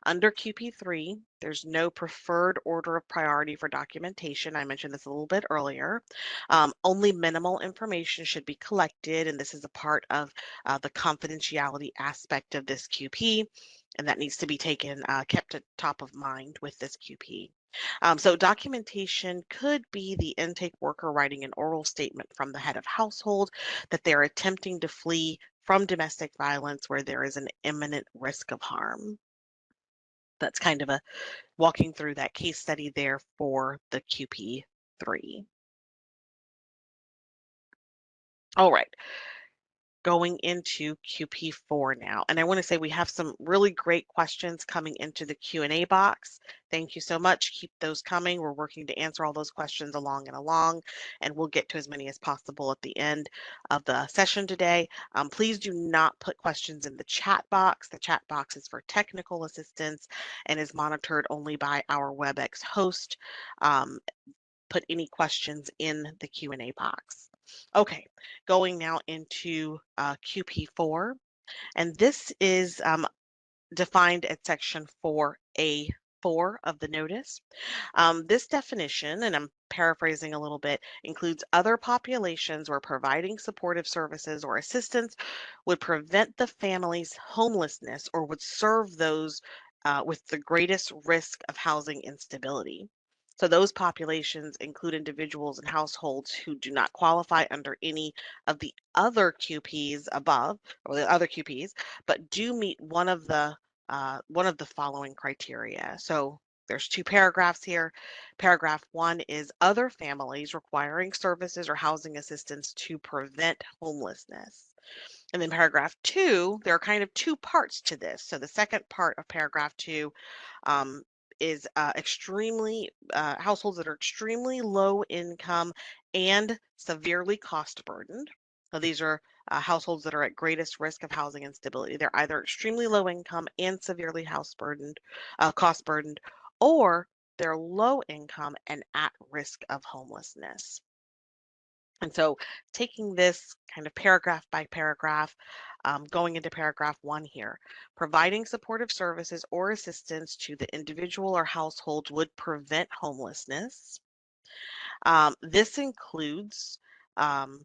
Under QP3, there's no preferred order of priority for documentation. I mentioned this a little bit earlier. Only minimal information should be collected, and this is a part of the confidentiality aspect of this QP, and that needs to be kept at top of mind with this QP. So documentation could be the intake worker writing an oral statement from the head of household that they're attempting to flee from domestic violence where there is an imminent risk of harm. That's kind of a walking through that case study there for the QP3. All right, going into QP4 now. And I want to say we have some really great questions coming into the Q&A box. Thank you so much. Keep those coming. We're working to answer all those questions along, and we'll get to as many as possible at the end of the session today. Please do not put questions in the chat box. The chat box is for technical assistance and is monitored only by our WebEx host. Put any questions in the Q&A box. Okay, going now into QP4, and this is defined at section 4A4 of the notice. This definition, and I'm paraphrasing a little bit, includes other populations where providing supportive services or assistance would prevent the family's homelessness or would serve those with the greatest risk of housing instability. So those populations include individuals and households who do not qualify under any of the other QPs above, or the other QPs, but do meet one of the following criteria. So there's two paragraphs here. Paragraph 1 is other families requiring services or housing assistance to prevent homelessness. And then paragraph 2, there are kind of two parts to this. So the second part of paragraph 2 um, is households that are extremely low income and severely cost burdened. So these are households that are at greatest risk of housing instability. They're either extremely low income and severely cost burdened, or they're low income and at risk of homelessness. And so taking this kind of paragraph by paragraph, going into paragraph 1 here, providing supportive services or assistance to the individual or household would prevent homelessness. This includes um,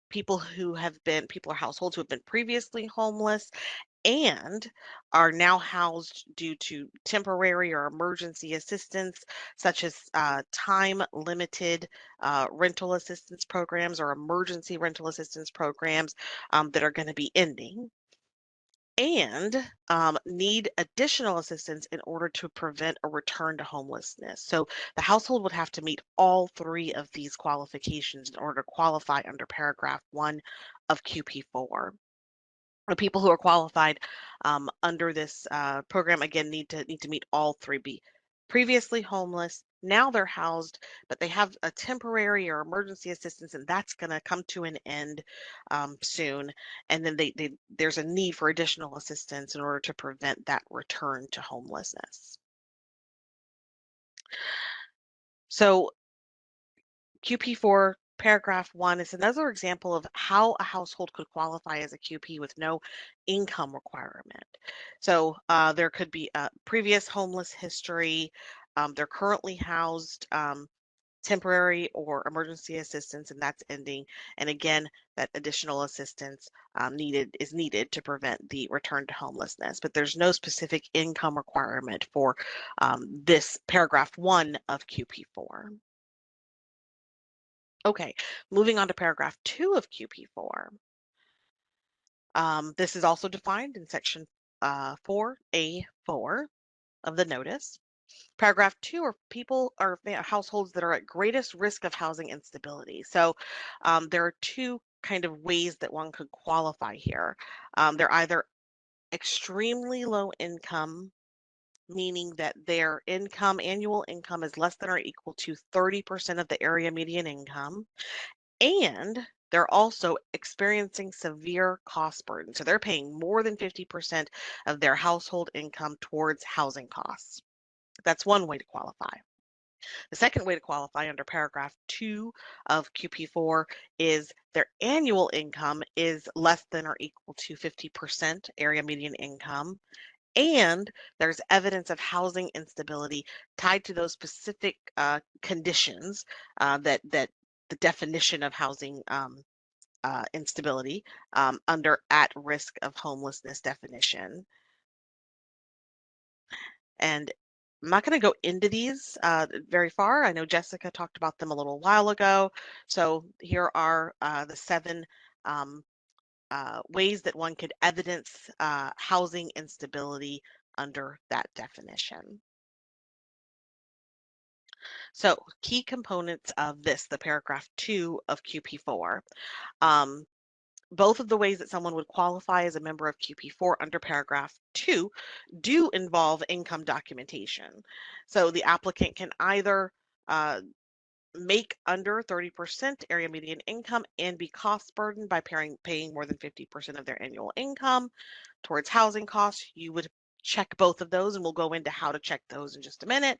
people or households who have been previously homeless and are now housed due to temporary or emergency assistance, such as time limited rental assistance programs or emergency rental assistance programs that are going to be ending, and need additional assistance in order to prevent a return to homelessness. So the household would have to meet all three of these qualifications in order to qualify under paragraph 1 of QP4. The people who are qualified under this program again need to meet all three: be previously homeless, now they're housed, but they have a temporary or emergency assistance, and that's going to come to an end soon. And then there's a need for additional assistance in order to prevent that return to homelessness. So QP4 paragraph 1 is another example of how a household could qualify as a QP with no income requirement. So there could be a previous homeless history. They're currently housed temporary or emergency assistance, and that's ending. And again, that additional assistance needed to prevent the return to homelessness. But there's no specific income requirement for this paragraph 1 of QP4. Okay, moving on to paragraph 2 of QP4. This is also defined in section 4A4 of the notice. Paragraph 2 are people or households that are at greatest risk of housing instability. So there are two kind of ways that one could qualify here. They're either extremely low income, meaning that their annual income is less than or equal to 30% of the area median income, and they're also experiencing severe cost burden. So they're paying more than 50% of their household income towards housing costs. That's one way to qualify. The second way to qualify under paragraph 2 of QP4 is their annual income is less than or equal to 50% area median income, and there's evidence of housing instability tied to those specific conditions that the definition of housing instability under at risk of homelessness definition. And I'm not going to go into these very far. I know Jessica talked about them a little while ago. So here are the 7 um, ways that one could evidence housing instability under that definition. So key components of this, the paragraph 2 of QP4. Um, both of the ways that someone would qualify as a member of QP4 under paragraph 2 do involve income documentation. So the applicant can either make under 30% area median income and be cost burdened by paying more than 50% of their annual income towards housing costs. You would check both of those, and we'll go into how to check those in just a minute.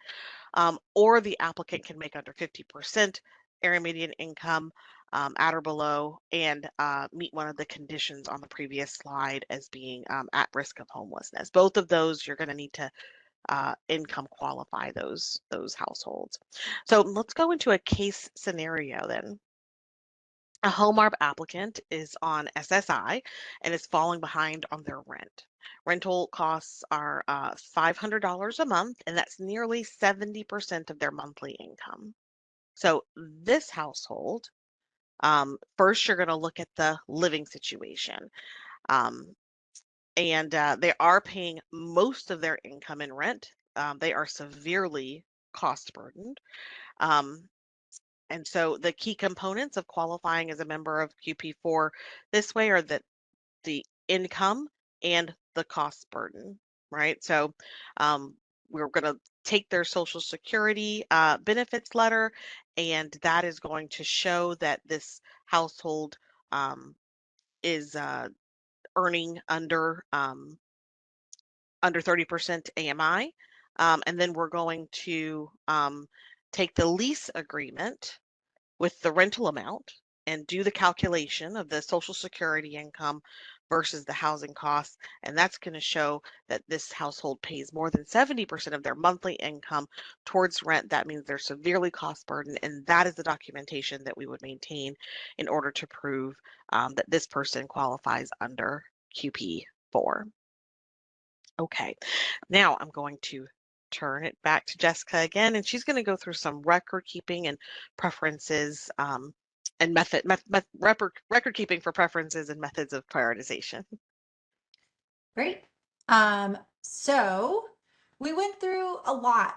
Or the applicant can make under 50% area median income at or below, and meet one of the conditions on the previous slide as being at risk of homelessness. Both of those, you're going to need to income qualify those households. So let's go into a case scenario then. A HOME-ARP applicant is on SSI and is falling behind on their rent. Rental costs are $500 a month, and that's nearly 70% of their monthly income. So this household, first you're going to look at the living situation. Um, and they are paying most of their income in rent. They are severely cost burdened. Um, and so the key components of qualifying as a member of QP4 this way are that the income and the cost burden, right? So we're going to take their Social Security benefits letter, and that is going to show that this household is earning under 30% AMI. And then we're going to take the lease agreement with the rental amount and do the calculation of the Social Security income versus the housing costs. And that's going to show that this household pays more than 70% of their monthly income towards rent. That means they're severely cost burdened. And that is the documentation that we would maintain in order to prove that this person qualifies under QP4. Okay, now I'm going to turn it back to Jessica again, and she's going to go through some record keeping and preferences and record keeping for preferences and methods of prioritization. Great. So we went through a lot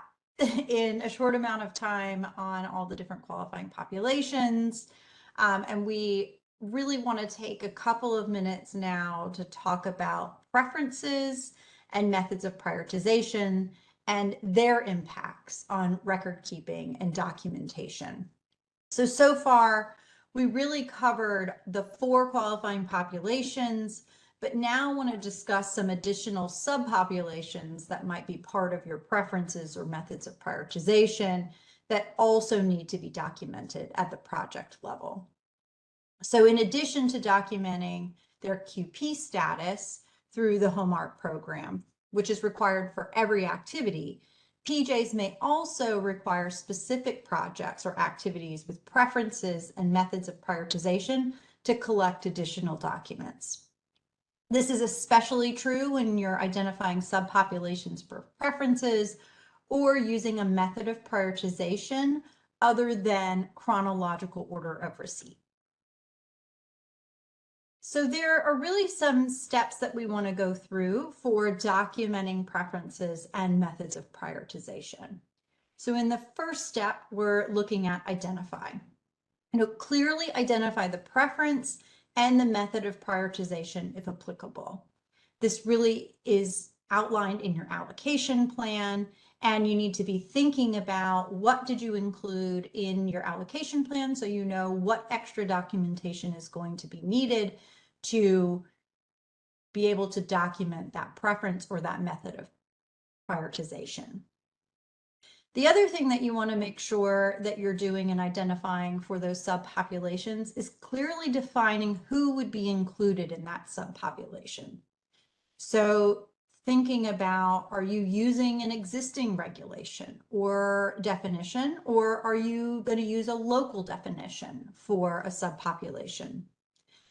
in a short amount of time on all the different qualifying populations. And we really want to take a couple of minutes now to talk about preferences and methods of prioritization and their impacts on record keeping and documentation. So far, we really covered the 4 qualifying populations, but now want to discuss some additional subpopulations that might be part of your preferences or methods of prioritization that also need to be documented at the project level. So in addition to documenting their QP status through the HOME-ARP program, which is required for every activity, PJs may also require specific projects or activities with preferences and methods of prioritization to collect additional documents. This is especially true when you're identifying subpopulations for preferences or using a method of prioritization other than chronological order of receipt. So there are really some steps that we want to go through for documenting preferences and methods of prioritization. So in the first step, we're looking at identify. Clearly identify the preference and the method of prioritization if applicable. This really is outlined in your allocation plan, and you need to be thinking about what did you include in your allocation plan so you know what extra documentation is going to be needed to be able to document that preference or that method of prioritization. The other thing that you want to make sure that you're doing in identifying for those subpopulations is clearly defining who would be included in that subpopulation. So thinking about, are you using an existing regulation or definition, or are you going to use a local definition for a subpopulation?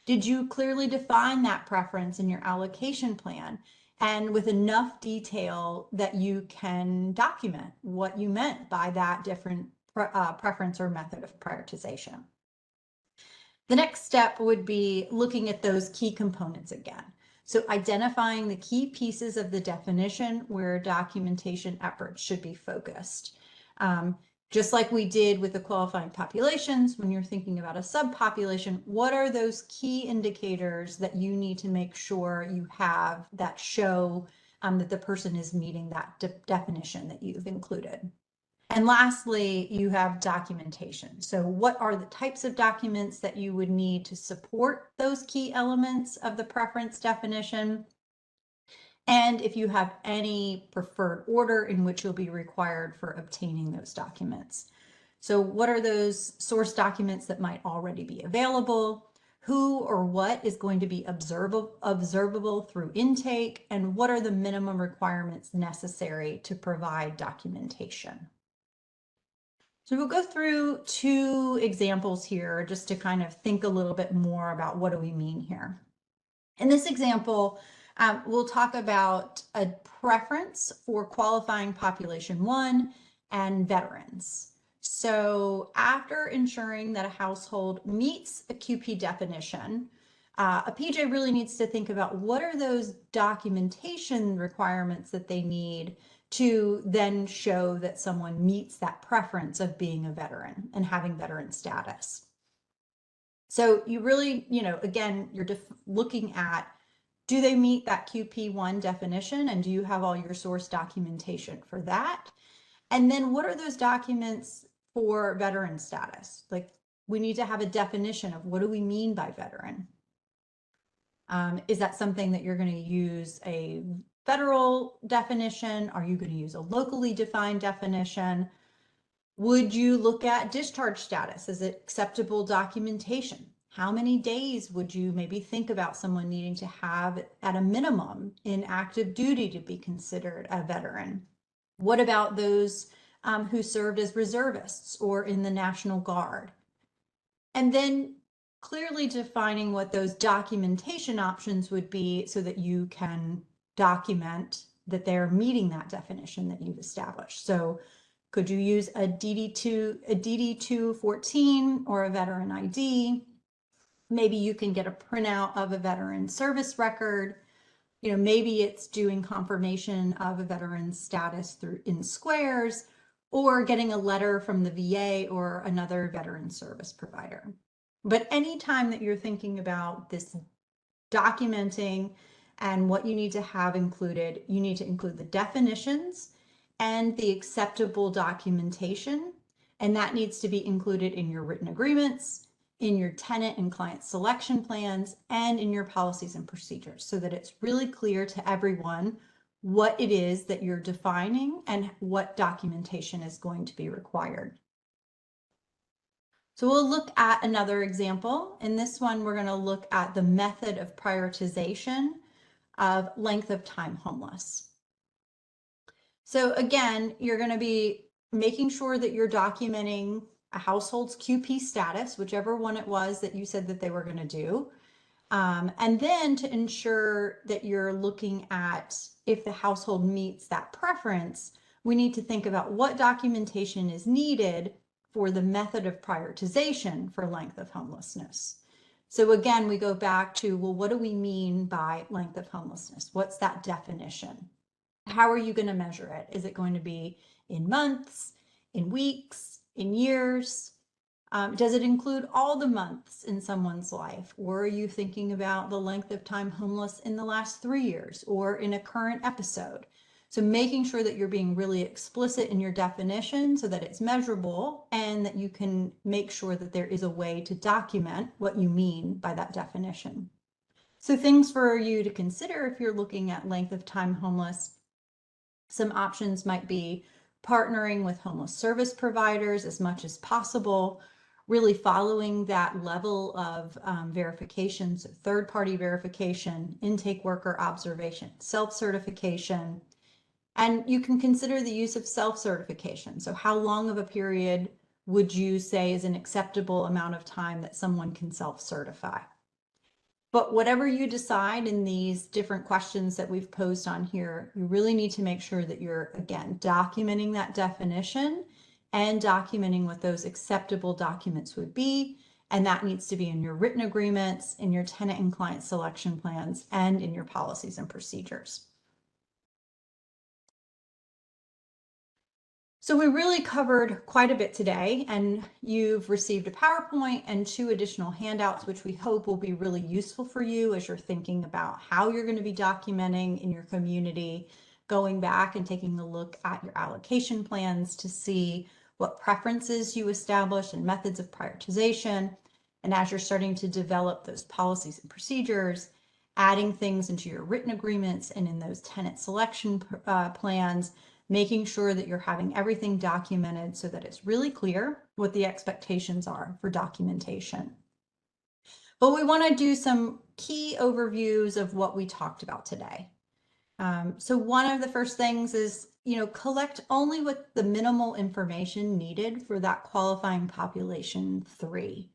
Did you clearly define that preference in your allocation plan and with enough detail that you can document what you meant by that different preference or method of prioritization? The next step would be looking at those key components again. So identifying the key pieces of the definition where documentation efforts should be focused. Just like we did with the qualifying populations, when you're thinking about a subpopulation, what are those key indicators that you need to make sure you have that show that the person is meeting that definition that you've included? And lastly, you have documentation. So what are the types of documents that you would need to support those key elements of the preference definition? And if you have any preferred order in which you'll be required for obtaining those documents. So what are those source documents that might already be available? Who or what is going to be observable through intake? And what are the minimum requirements necessary to provide documentation? So we'll go through 2 examples here just to kind of think a little bit more about what do we mean here. In this example, we'll talk about a preference for qualifying population 1 and veterans. So after ensuring that a household meets a QP definition, a PJ really needs to think about what are those documentation requirements that they need to then show that someone meets that preference of being a veteran and having veteran status. So you really, again, you're looking at, do they meet that QP1 definition, and do you have all your source documentation for that? And then what are those documents for veteran status? Like, we need to have a definition of what do we mean by veteran? Is that something that you're going to use a federal definition? Are you going to use a locally defined definition? Would you look at discharge status as acceptable documentation? How many days would you maybe think about someone needing to have at a minimum in active duty to be considered a veteran? What about those who served as reservists or in the National Guard? And then clearly defining what those documentation options would be so that you can document that they're meeting that definition that you've established. So could you use a DD-214 or a veteran ID? Maybe you can get a printout of a veteran service record. Maybe it's doing confirmation of a veteran's status in Squares, or getting a letter from the VA or another veteran service provider. But anytime that you're thinking about this documenting and what you need to have included, you need to include the definitions and the acceptable documentation. And that needs to be included in your written agreements, in your tenant and client selection plans, and in your policies and procedures, so that it's really clear to everyone what it is that you're defining and what documentation is going to be required. So we'll look at another example. In this one, we're going to look at the method of prioritization of length of time homeless. So again, you're going to be making sure that you're documenting a household's QP status, whichever one it was that you said that they were going to do. And then to ensure that you're looking at if the household meets that preference, we need to think about what documentation is needed for the method of prioritization for length of homelessness. So again, we go back to, well, what do we mean by length of homelessness? What's that definition? How are you going to measure it? Is it going to be in months, in weeks, in years? Does it include all the months in someone's life? Or are you thinking about the length of time homeless in the last 3 years or in a current episode? So making sure that you're being really explicit in your definition so that it's measurable and that you can make sure that there is a way to document what you mean by that definition. So things for you to consider if you're looking at length of time homeless. Some options might be partnering with homeless service providers as much as possible, really following that level of verification, so third-party verification, intake worker observation, self-certification, and you can consider the use of self-certification. So how long of a period would you say is an acceptable amount of time that someone can self-certify? But whatever you decide in these different questions that we've posed on here, you really need to make sure that you're, again, documenting that definition and documenting what those acceptable documents would be. And that needs to be in your written agreements, in your tenant and client selection plans, and in your policies and procedures. So we really covered quite a bit today, and you've received a PowerPoint and 2 additional handouts, which we hope will be really useful for you as you're thinking about how you're going to be documenting in your community, going back and taking a look at your allocation plans to see what preferences you establish and methods of prioritization. And as you're starting to develop those policies and procedures, adding things into your written agreements and in those tenant selection plans, making sure that you're having everything documented so that it's really clear what the expectations are for documentation. But we want to do some key overviews of what we talked about today. So one of the first things is, collect only with the minimal information needed for that qualifying population 3.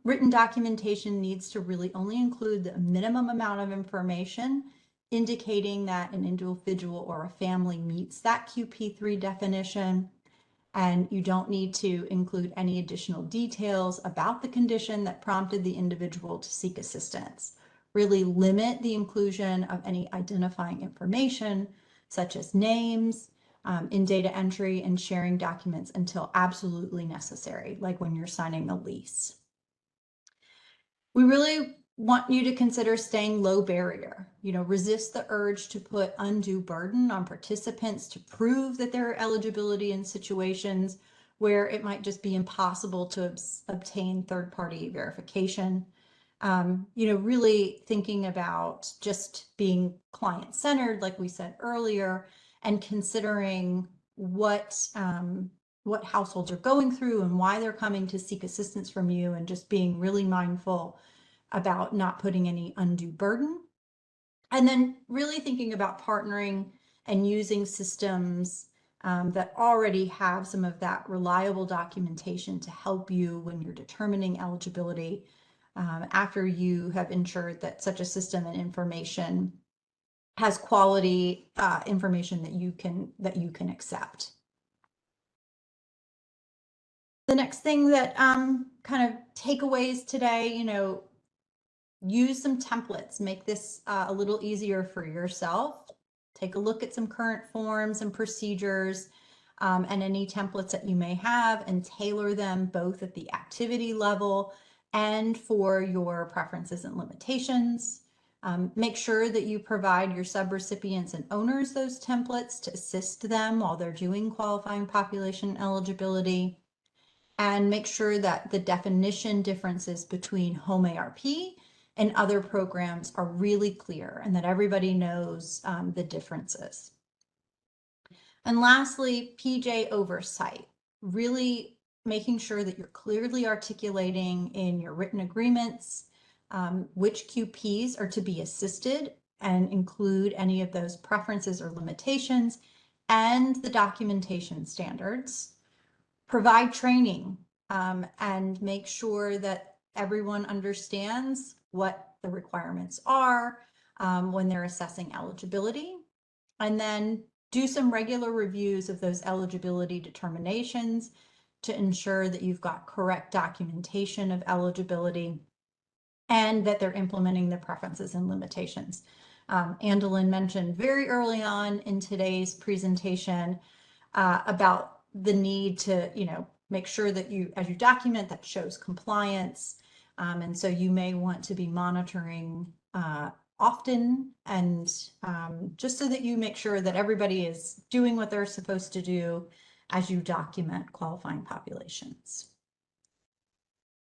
Written documentation needs to really only include the minimum amount of information indicating that an individual or a family meets that QP3 definition, and you don't need to include any additional details about the condition that prompted the individual to seek assistance. Really limit the inclusion of any identifying information, such as names, in data entry and sharing documents until absolutely necessary, like when you're signing a lease. We really want you to consider staying low barrier. Resist the urge to put undue burden on participants to prove that there are eligibility in situations where it might just be impossible to obtain third-party verification. Really thinking about just being client-centered, like we said earlier, and considering what households are going through and why they're coming to seek assistance from you, and just being really mindful about not putting any undue burden. And then really thinking about partnering and using systems that already have some of that reliable documentation to help you when you're determining eligibility, after you have ensured that such a system and information has quality information that you can accept. The next thing that kind of takeaways today, use some templates, make this a little easier for yourself. Take a look at some current forms and procedures and any templates that you may have, and tailor them both at the activity level and for your preferences and limitations. Make sure that you provide your subrecipients and owners those templates to assist them while they're doing qualifying population eligibility. And make sure that the definition differences between HOME-ARP and other programs are really clear and that everybody knows the differences. And lastly, PJ oversight, really making sure that you're clearly articulating in your written agreements which QPs are to be assisted and include any of those preferences or limitations and the documentation standards. Provide training and make sure that everyone understands what the requirements are when they're assessing eligibility. And then do some regular reviews of those eligibility determinations to ensure that you've got correct documentation of eligibility and that they're implementing the preferences and limitations. Andalyn mentioned very early on in today's presentation about the need to, make sure that you, as you document, that shows compliance. And so you may want to be monitoring often and just so that you make sure that everybody is doing what they're supposed to do as you document qualifying populations.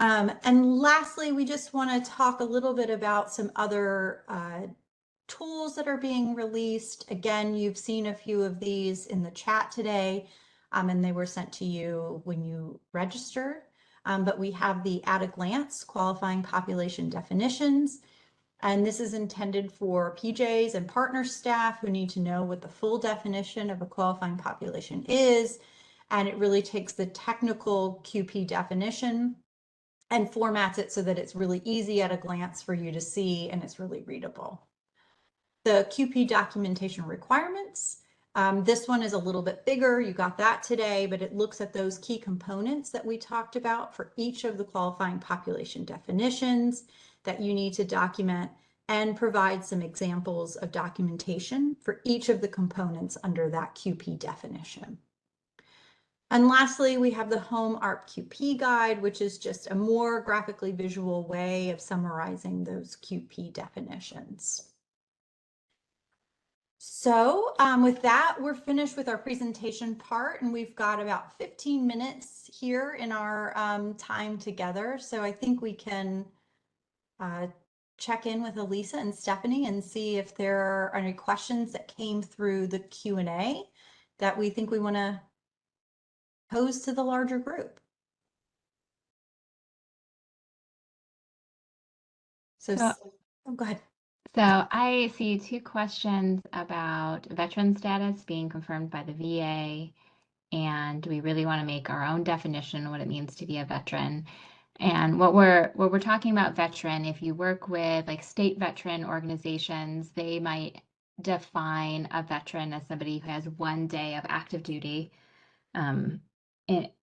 And lastly, we just want to talk a little bit about some other tools that are being released. Again, you've seen a few of these in the chat today, and they were sent to you when you registered. But we have the at a glance qualifying population definitions. And this is intended for PJs and partner staff who need to know what the full definition of a qualifying population is. And it really takes the technical QP definition and formats it so that it's really easy at a glance for you to see and it's really readable. The QP documentation requirements. This one is a little bit bigger. You got that today, but it looks at those key components that we talked about for each of the qualifying population definitions that you need to document and provide some examples of documentation for each of the components under that QP definition. And lastly, we have the HOME-ARP QP guide, which is just a more graphically visual way of summarizing those QP definitions. So with that, we're finished with our presentation part, and we've got about 15 minutes here in our time together. So I think we can check in with Elisa and Stephanie and see if there are any questions that came through the Q&A that we think we want to pose to the larger group. So oh, go ahead. So I see 2 questions about veteran status being confirmed by the VA, and do we really want to make our own definition of what it means to be a veteran? And what we're talking about veteran, if you work with like state veteran organizations, they might define a veteran as somebody who has 1 day of active duty and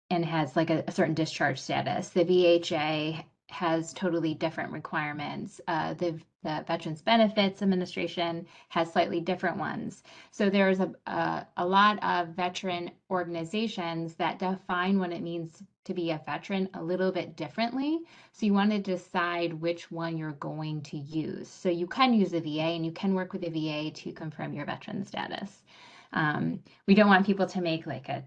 has like a certain discharge status. The VHA has totally different requirements. The Veterans Benefits Administration has slightly different ones. So there's a lot of veteran organizations that define what it means to be a veteran a little bit differently. So you want to decide which one you're going to use. So you can use the VA and you can work with the VA to confirm your veteran status. We don't want people to make like a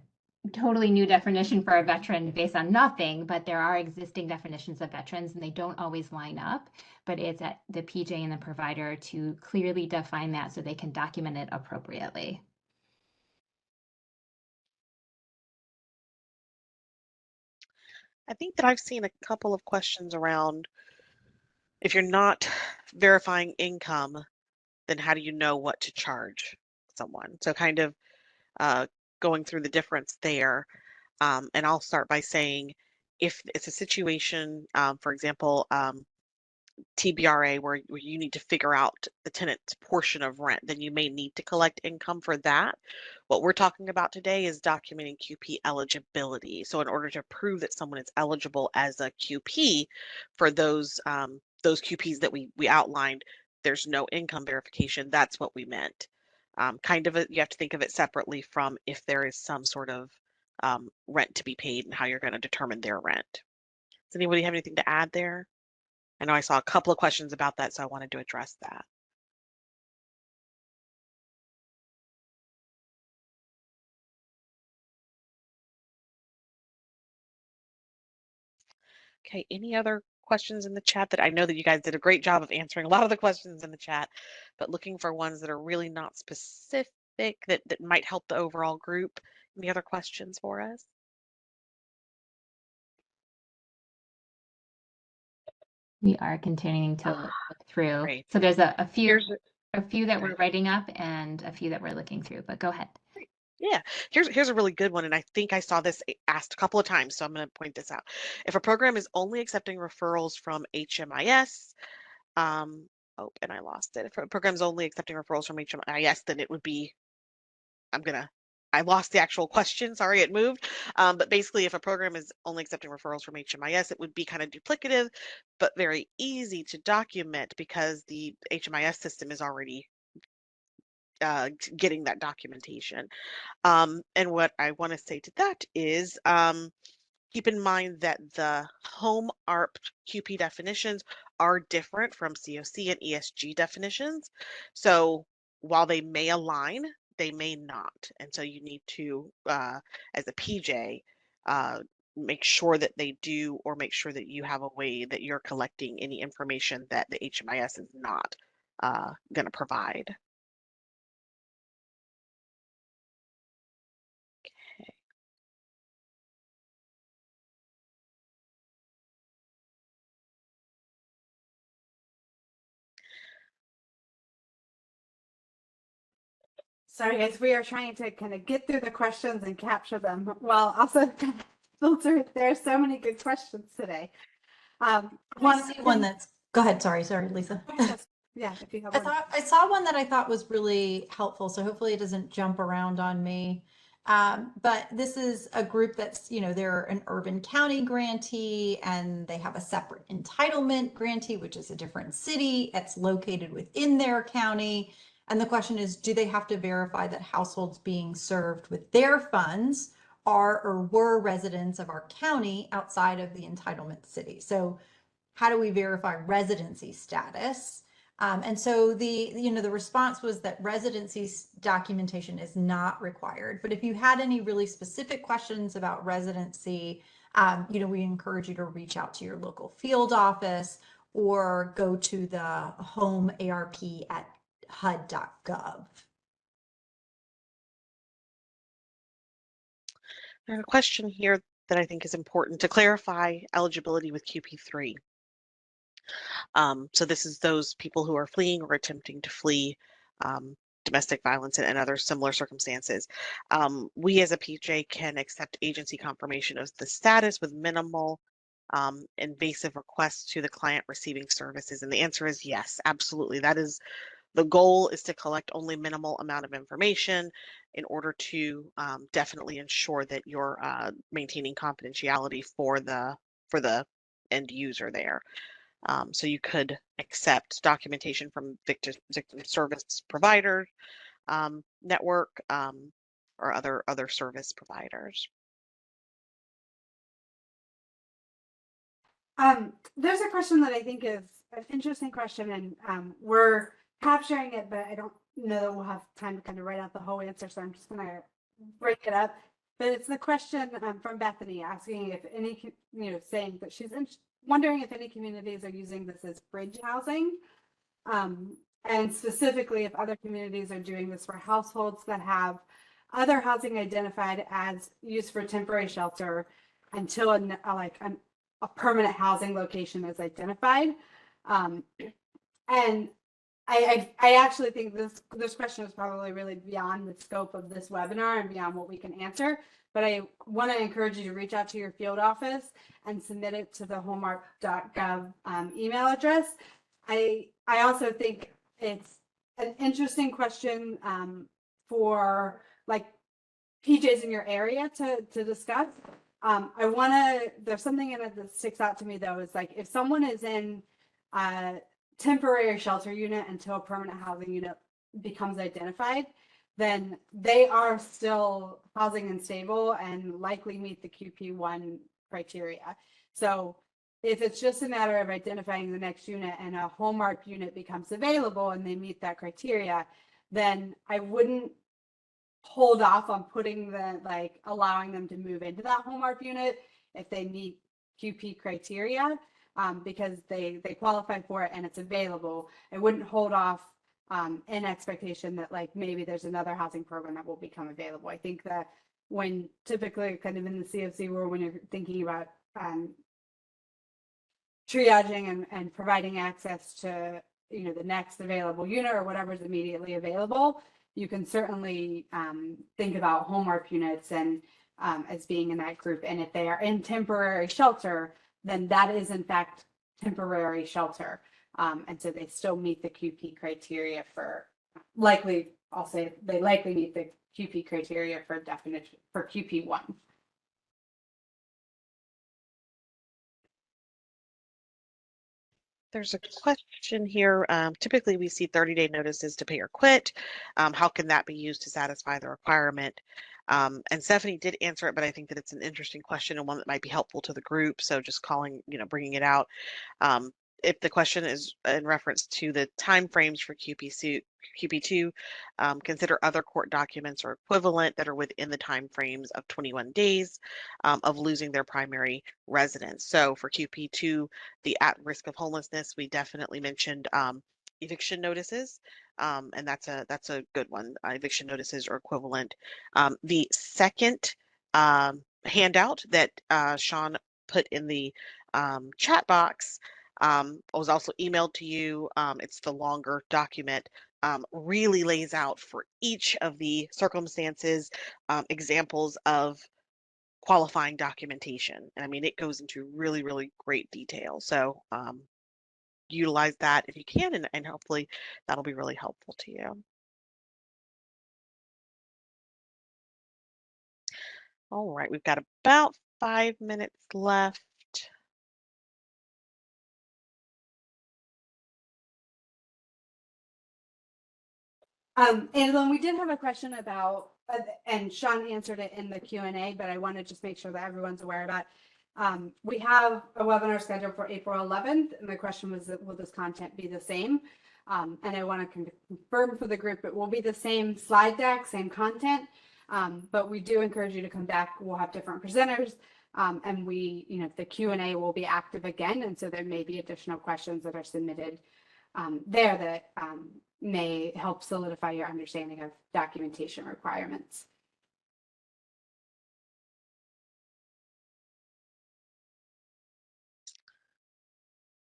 totally new definition for a veteran based on nothing, but there are existing definitions of veterans and they don't always line up, but it's at the PJ and the provider to clearly define that so they can document it appropriately. I think that I've seen a couple of questions around if you're not verifying income, then how do you know what to charge someone? So kind of going through the difference there. And I'll start by saying if it's a situation, for example, TBRA where you need to figure out the tenant's portion of rent, then you may need to collect income for that. What we're talking about today is documenting QP eligibility. So in order to prove that someone is eligible as a QP for those QPs that we outlined, there's no income verification. That's what we meant. You have to think of it separately from if there is some sort of rent to be paid and how you're going to determine their rent. Does anybody have anything to add there? I know I saw a couple of questions about that, so I wanted to address that. Okay, any other questions in the chat? That I know that you guys did a great job of answering a lot of the questions in the chat, but looking for ones that are really not specific that might help the overall group. Any other questions for us? We are continuing to look through. Great. So there's a few that we're writing up and a few that we're looking through, but go ahead. Yeah, here's a really good one, and I think I saw this asked a couple of times, so I'm going to point this out. If a program is only accepting referrals from HMIS, and I lost it. If a program's only accepting referrals from HMIS, then it would be, I lost the actual question. Sorry, it moved. But basically, if a program is only accepting referrals from HMIS, it would be kind of duplicative, but very easy to document because the HMIS system is already getting that documentation. And what I want to say to that is keep in mind that the HOME-ARP QP definitions are different from COC and ESG definitions. So while they may align, they may not. And so you need to, as a PJ, make sure that they do, or make sure that you have a way that you're collecting any information that the HMIS is not going to provide. Sorry, guys, we are trying to kind of get through the questions and capture them while also kind of filter. There are so many good questions today. One that's, go ahead. Sorry, Lisa. Yeah, if you have I one. I saw one that I thought was really helpful, so hopefully it doesn't jump around on me. But this is a group that's, they're an urban county grantee and they have a separate entitlement grantee, which is a different city. It's located within their county. And the question is, do they have to verify that households being served with their funds are or were residents of our county outside of the entitlement city? So how do we verify residency status? And so the response was that residency documentation is not required. But if you had any really specific questions about residency, we encourage you to reach out to your local field office or go to the HOME-ARP at HUD.gov. There's a question here that I think is important to clarify eligibility with QP3. So this is those people who are fleeing or attempting to flee domestic violence and other similar circumstances. We as a PJ can accept agency confirmation of the status with minimal invasive requests to the client receiving services. And the answer is yes, absolutely. That is the goal, is to collect only minimal amount of information in order to definitely ensure that you're maintaining confidentiality for the end user there. So you could accept documentation from victim service provider network or other service providers. There's a question that I think is an interesting question, and we're capturing it, but I don't know that we'll have time to kind of write out the whole answer, so I'm just going to break it up. But it's the question from Bethany asking if any, saying that she's wondering if any communities are using this as bridge housing, and specifically if other communities are doing this for households that have other housing identified as used for temporary shelter until a permanent housing location is identified. And I actually think this question is probably really beyond the scope of this webinar and beyond what we can answer. but I want to encourage you to reach out to your field office and submit it to the homearp.gov email address. I also think it's an interesting question for like PJs in your area to discuss. There's something in it that sticks out to me though, is like if someone is in a temporary shelter unit until a permanent housing unit becomes identified, then they are still housing unstable and likely meet the QP1 criteria. So if it's just a matter of identifying the next unit and a HOME-ARP unit becomes available and they meet that criteria, then I wouldn't hold off on putting allowing them to move into that HOME-ARP unit if they meet QP criteria, because they qualify for it and it's available. I wouldn't hold off in expectation that like maybe there's another housing program that will become available. I think that when typically kind of in the CFC world, when you're thinking about triaging and providing access to the next available unit or whatever's immediately available, you can certainly think about HOME-ARP units and as being in that group. And if they are in temporary shelter, then that is in fact temporary shelter. And so they still meet the QP criteria for I'll say they likely meet the QP criteria for definition for QP1. There's a question here. Typically, we see 30-day notices to pay or quit. How can that be used to satisfy the requirement? And Stephanie did answer it, but I think that it's an interesting question and one that might be helpful to the group. So just bringing it out. If the question is in reference to the timeframes for QP2, consider other court documents or equivalent that are within the timeframes of 21 days of losing their primary residence. So for QP2, the at risk of homelessness, we definitely mentioned eviction notices, and that's a good one. Eviction notices or equivalent. The second handout that Sean put in the chat box was also emailed to you. It's the longer document, really lays out for each of the circumstances, examples of qualifying documentation. And I mean, it goes into really, really great detail. So utilize that if you can, and hopefully that'll be really helpful to you. All right, we've got about 5 minutes left. Angela, we did have a question about, and Sean answered it in the Q&A, but I want to just make sure that everyone's aware of that. We have a webinar scheduled for April 11th, and the question was, will this content be the same? And I want to confirm for the group, it will be the same slide deck, same content, but we do encourage you to come back. We'll have different presenters, and the Q&A will be active again, and so there may be additional questions that are submitted there that may help solidify your understanding of documentation requirements.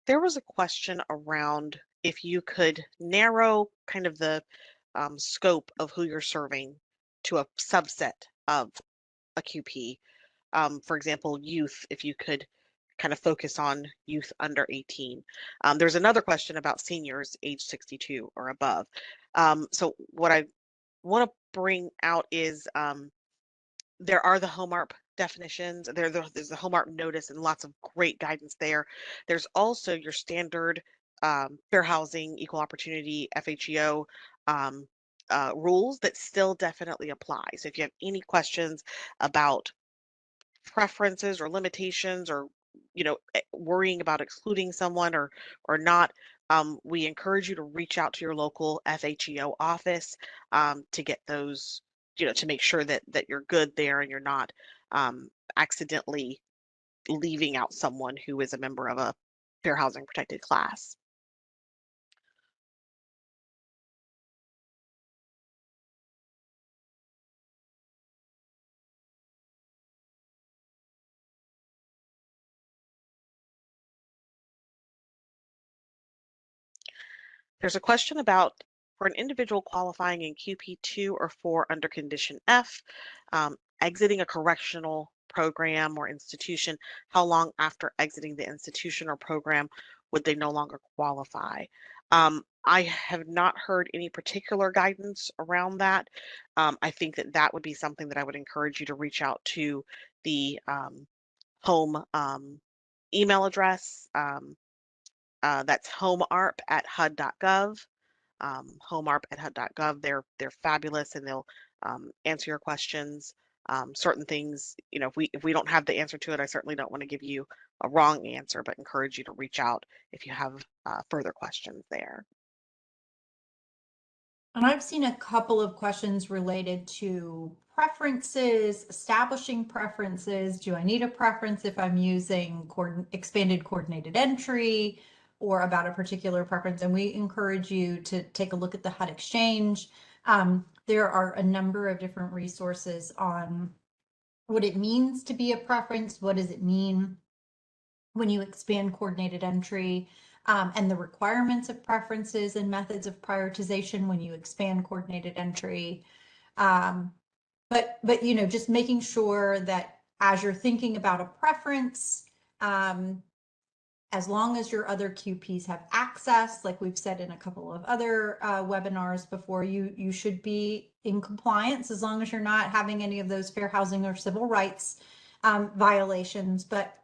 There was a question around if you could narrow kind of the scope of who you're serving to a subset of a QP. For example, youth, if you could kind of focus on youth under 18. There's another question about seniors age 62 or above. So what I want to bring out is there are the HOME-ARP definitions. There's the HOME-ARP notice and lots of great guidance there. There's also your standard fair housing, equal opportunity, FHEO rules that still definitely apply. So if you have any questions about preferences or limitations or worrying about excluding someone or not, we encourage you to reach out to your local FHEO office to get those, to make sure that you're good there and you're not accidentally leaving out someone who is a member of a fair housing protected class. There's a question about for an individual qualifying in QP2 or 4 under condition F, exiting a correctional program or institution, how long after exiting the institution or program would they no longer qualify? I have not heard any particular guidance around that. I think that that would be something that I would encourage you to reach out to the home email address. That's HOME-ARP at HUD.gov. HOME-ARP at HUD.gov. They're fabulous, and they'll answer your questions. Certain things, you know, if we don't have the answer to it, I certainly don't want to give you a wrong answer, but encourage you to reach out if you have further questions there. And I've seen a couple of questions related to preferences, establishing preferences. Do I need a preference if I'm using expanded coordinated entry, or about a particular preference? And we encourage you to take a look at the HUD Exchange. There are a number of different resources on what it means to be a preference. What does it mean when you expand coordinated entry? And the requirements of preferences and methods of prioritization when you expand coordinated entry. But you know, just making sure that as you're thinking about a preference, as long as your other QPs have access, like we've said in a couple of other webinars before, you should be in compliance as long as you're not having any of those fair housing or civil rights violations. But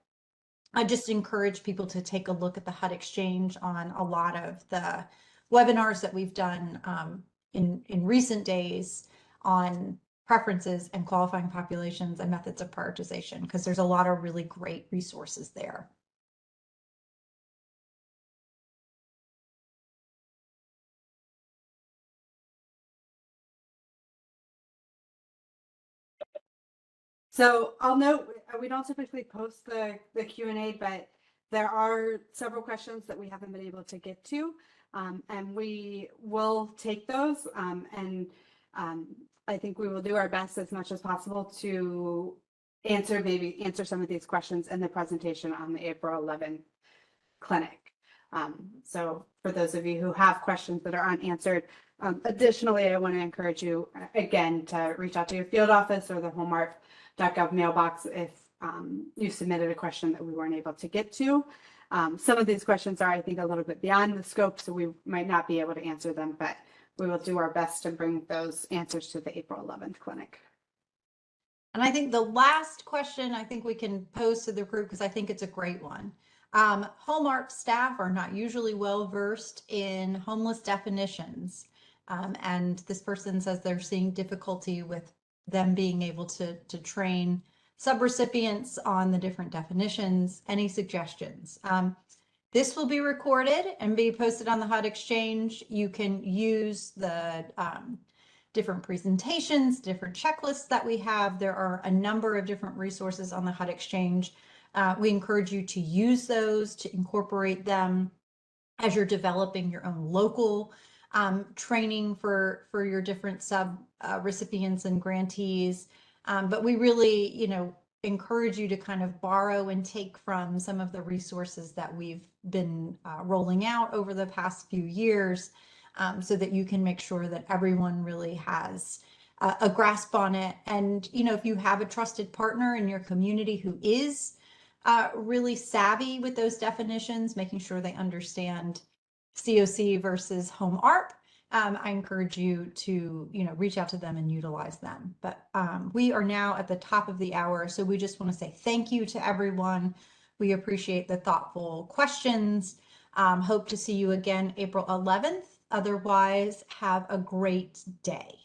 I just encourage people to take a look at the HUD Exchange on a lot of the webinars that we've done in recent days on preferences and qualifying populations and methods of prioritization, because there's a lot of really great resources there. So I'll note, we don't typically post the Q&A, but there are several questions that we haven't been able to get to, and we will take those. I think we will do our best as much as possible to answer some of these questions in the presentation on the April 11th clinic. So for those of you who have questions that are unanswered, additionally, I want to encourage you again to reach out to your field office or the HOME-ARP.gov mailbox if you submitted a question that we weren't able to get to. Some of these questions are, I think, a little bit beyond the scope, so we might not be able to answer them, but we will do our best to bring those answers to the April 11th clinic. And I think the last question I think we can pose to the group, because I think it's a great one. HOME-ARP staff are not usually well versed in homeless definitions. And this person says they're seeing difficulty with them being able to train subrecipients on the different definitions. Any suggestions? This will be recorded and be posted on the HUD Exchange. You can use the different presentations, different checklists that we have. There are a number of different resources on the HUD Exchange. We encourage you to use those, to incorporate them as you're developing your own local training for your different sub recipients and grantees. But we really, you know, encourage you to kind of borrow and take from some of the resources that we've been rolling out over the past few years, so that you can make sure that everyone really has a grasp on it. And, you know, if you have a trusted partner in your community who is really savvy with those definitions, making sure they understand COC versus HOME-ARP, I encourage you to, you know, reach out to them and utilize them. But we are now at the top of the hour, so we just want to say thank you to everyone. We appreciate the thoughtful questions. Hope to see you again April 11th. Otherwise, have a great day.